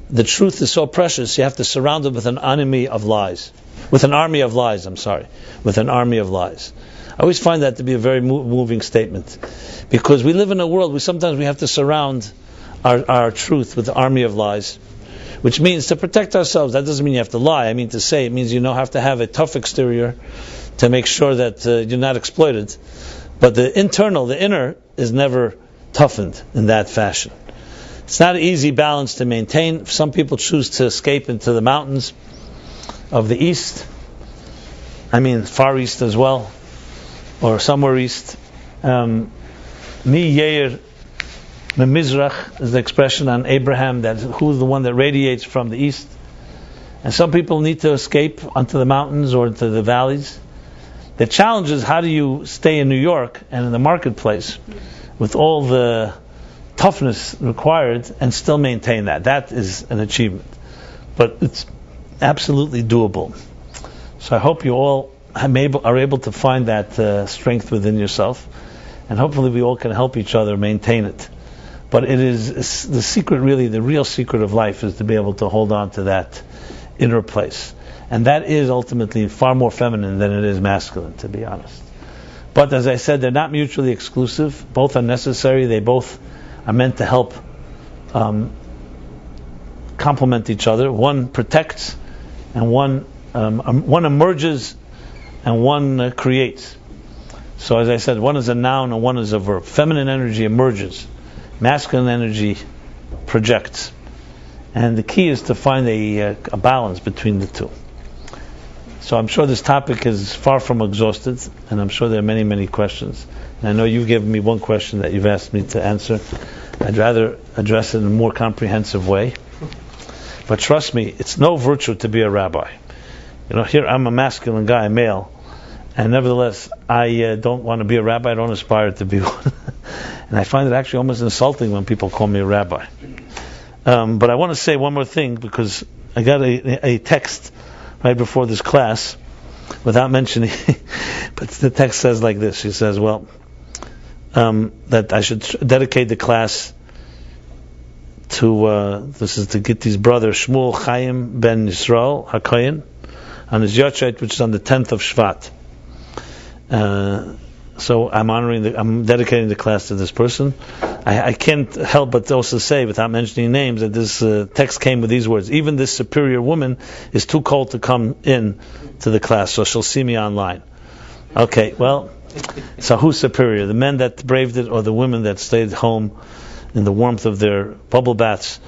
the truth is so precious, you have to surround it with an army of lies. With an army of lies. I always find that to be a very moving statement, because we live in a world where sometimes we have to surround our truth with the army of lies, which means to protect ourselves. That doesn't mean you have to lie. It means you have to have a tough exterior to make sure that you're not exploited. But the inner, is never toughened in that fashion. It's not an easy balance to maintain. Some people choose to escape into the mountains of the east. Far east as well, or somewhere east. Mi Yair Mimizrach is the expression on Abraham, that who's the one that radiates from the east. And some people need to escape onto the mountains or into the valleys. The challenge is, how do you stay in New York and in the marketplace with all the toughness required and still maintain that? That is an achievement. But it's absolutely doable. So I hope you all are able to find that strength within yourself, and hopefully we all can help each other maintain it. But it's the secret, really, the real secret of life is to be able to hold on to that inner place. And that is ultimately far more feminine than it is masculine, to be honest. But as I said, they're not mutually exclusive. Both are necessary. They both are meant to help complement each other. One protects, and one emerges, and one creates. So as I said, one is a noun and one is a verb. Feminine energy emerges. Masculine energy projects. And the key is to find a balance between the two. So I'm sure this topic is far from exhausted, and I'm sure there are many, many questions. And I know you've given me one question that you've asked me to answer. I'd rather address it in a more comprehensive way. But trust me, it's no virtue to be a rabbi. Here I'm a masculine guy, a male, and nevertheless, I don't want to be a rabbi. I don't aspire to be one. And I find it actually almost insulting when people call me a rabbi. But I want to say one more thing, because I got a text right before this class, without mentioning, but the text says like this. She says, that I should dedicate the class to, this is to Gitti's brother, Shmuel Chaim ben Yisrael HaKoyen, on his Yachait, which is on the 10th of Shvat. So I'm dedicating the class to this person. I can't help but also say, without mentioning names, that this text came with these words: even this superior woman is too cold to come in to the class, so she'll see me online. Okay, well, so who's superior? The men that braved it, or the women that stayed home in the warmth of their bubble baths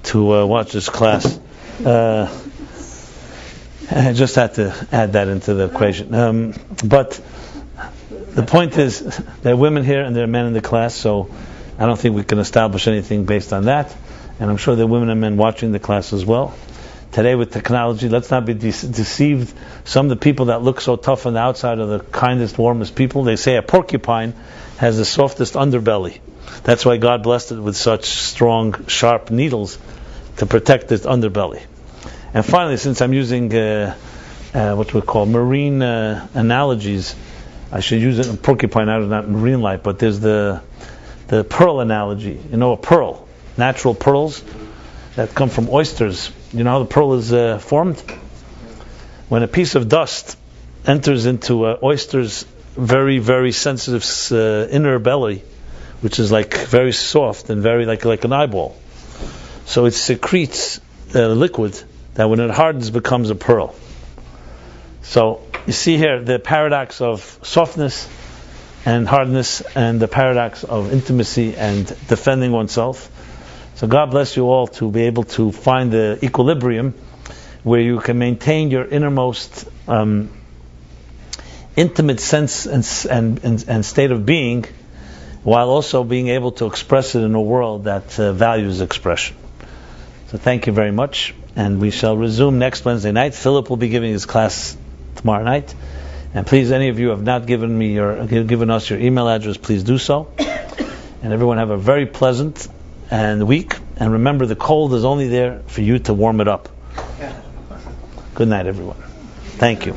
to watch this class? I just had to add that into the equation. But the point is, there are women here and there are men in the class, so I don't think we can establish anything based on that. And I'm sure there are women and men watching the class as well. Today with technology, let's not be deceived. Some of the people that look so tough on the outside are the kindest, warmest people. They say a porcupine has the softest underbelly. That's why God blessed it with such strong, sharp needles to protect its underbelly. And finally, since I'm using what we call marine analogies, I should use it in porcupine, not marine life, but there's the pearl analogy. A pearl, natural pearls that come from oysters. You know how the pearl is formed? When a piece of dust enters into an oyster's very, very sensitive inner belly, which is like very soft and very like an eyeball, so it secretes a liquid that when it hardens becomes a pearl. So you see here the paradox of softness and hardness, and the paradox of intimacy and defending oneself. So God bless you all to be able to find the equilibrium where you can maintain your innermost intimate sense and state of being, while also being able to express it in a world that values expression. So thank you very much, and we shall resume next Wednesday night. Philip will be giving his class tomorrow night. And please, any of you who have not given us your email address, please do so. And everyone have a very pleasant week. And remember, the cold is only there for you to warm it up. Good night, everyone. Thank you.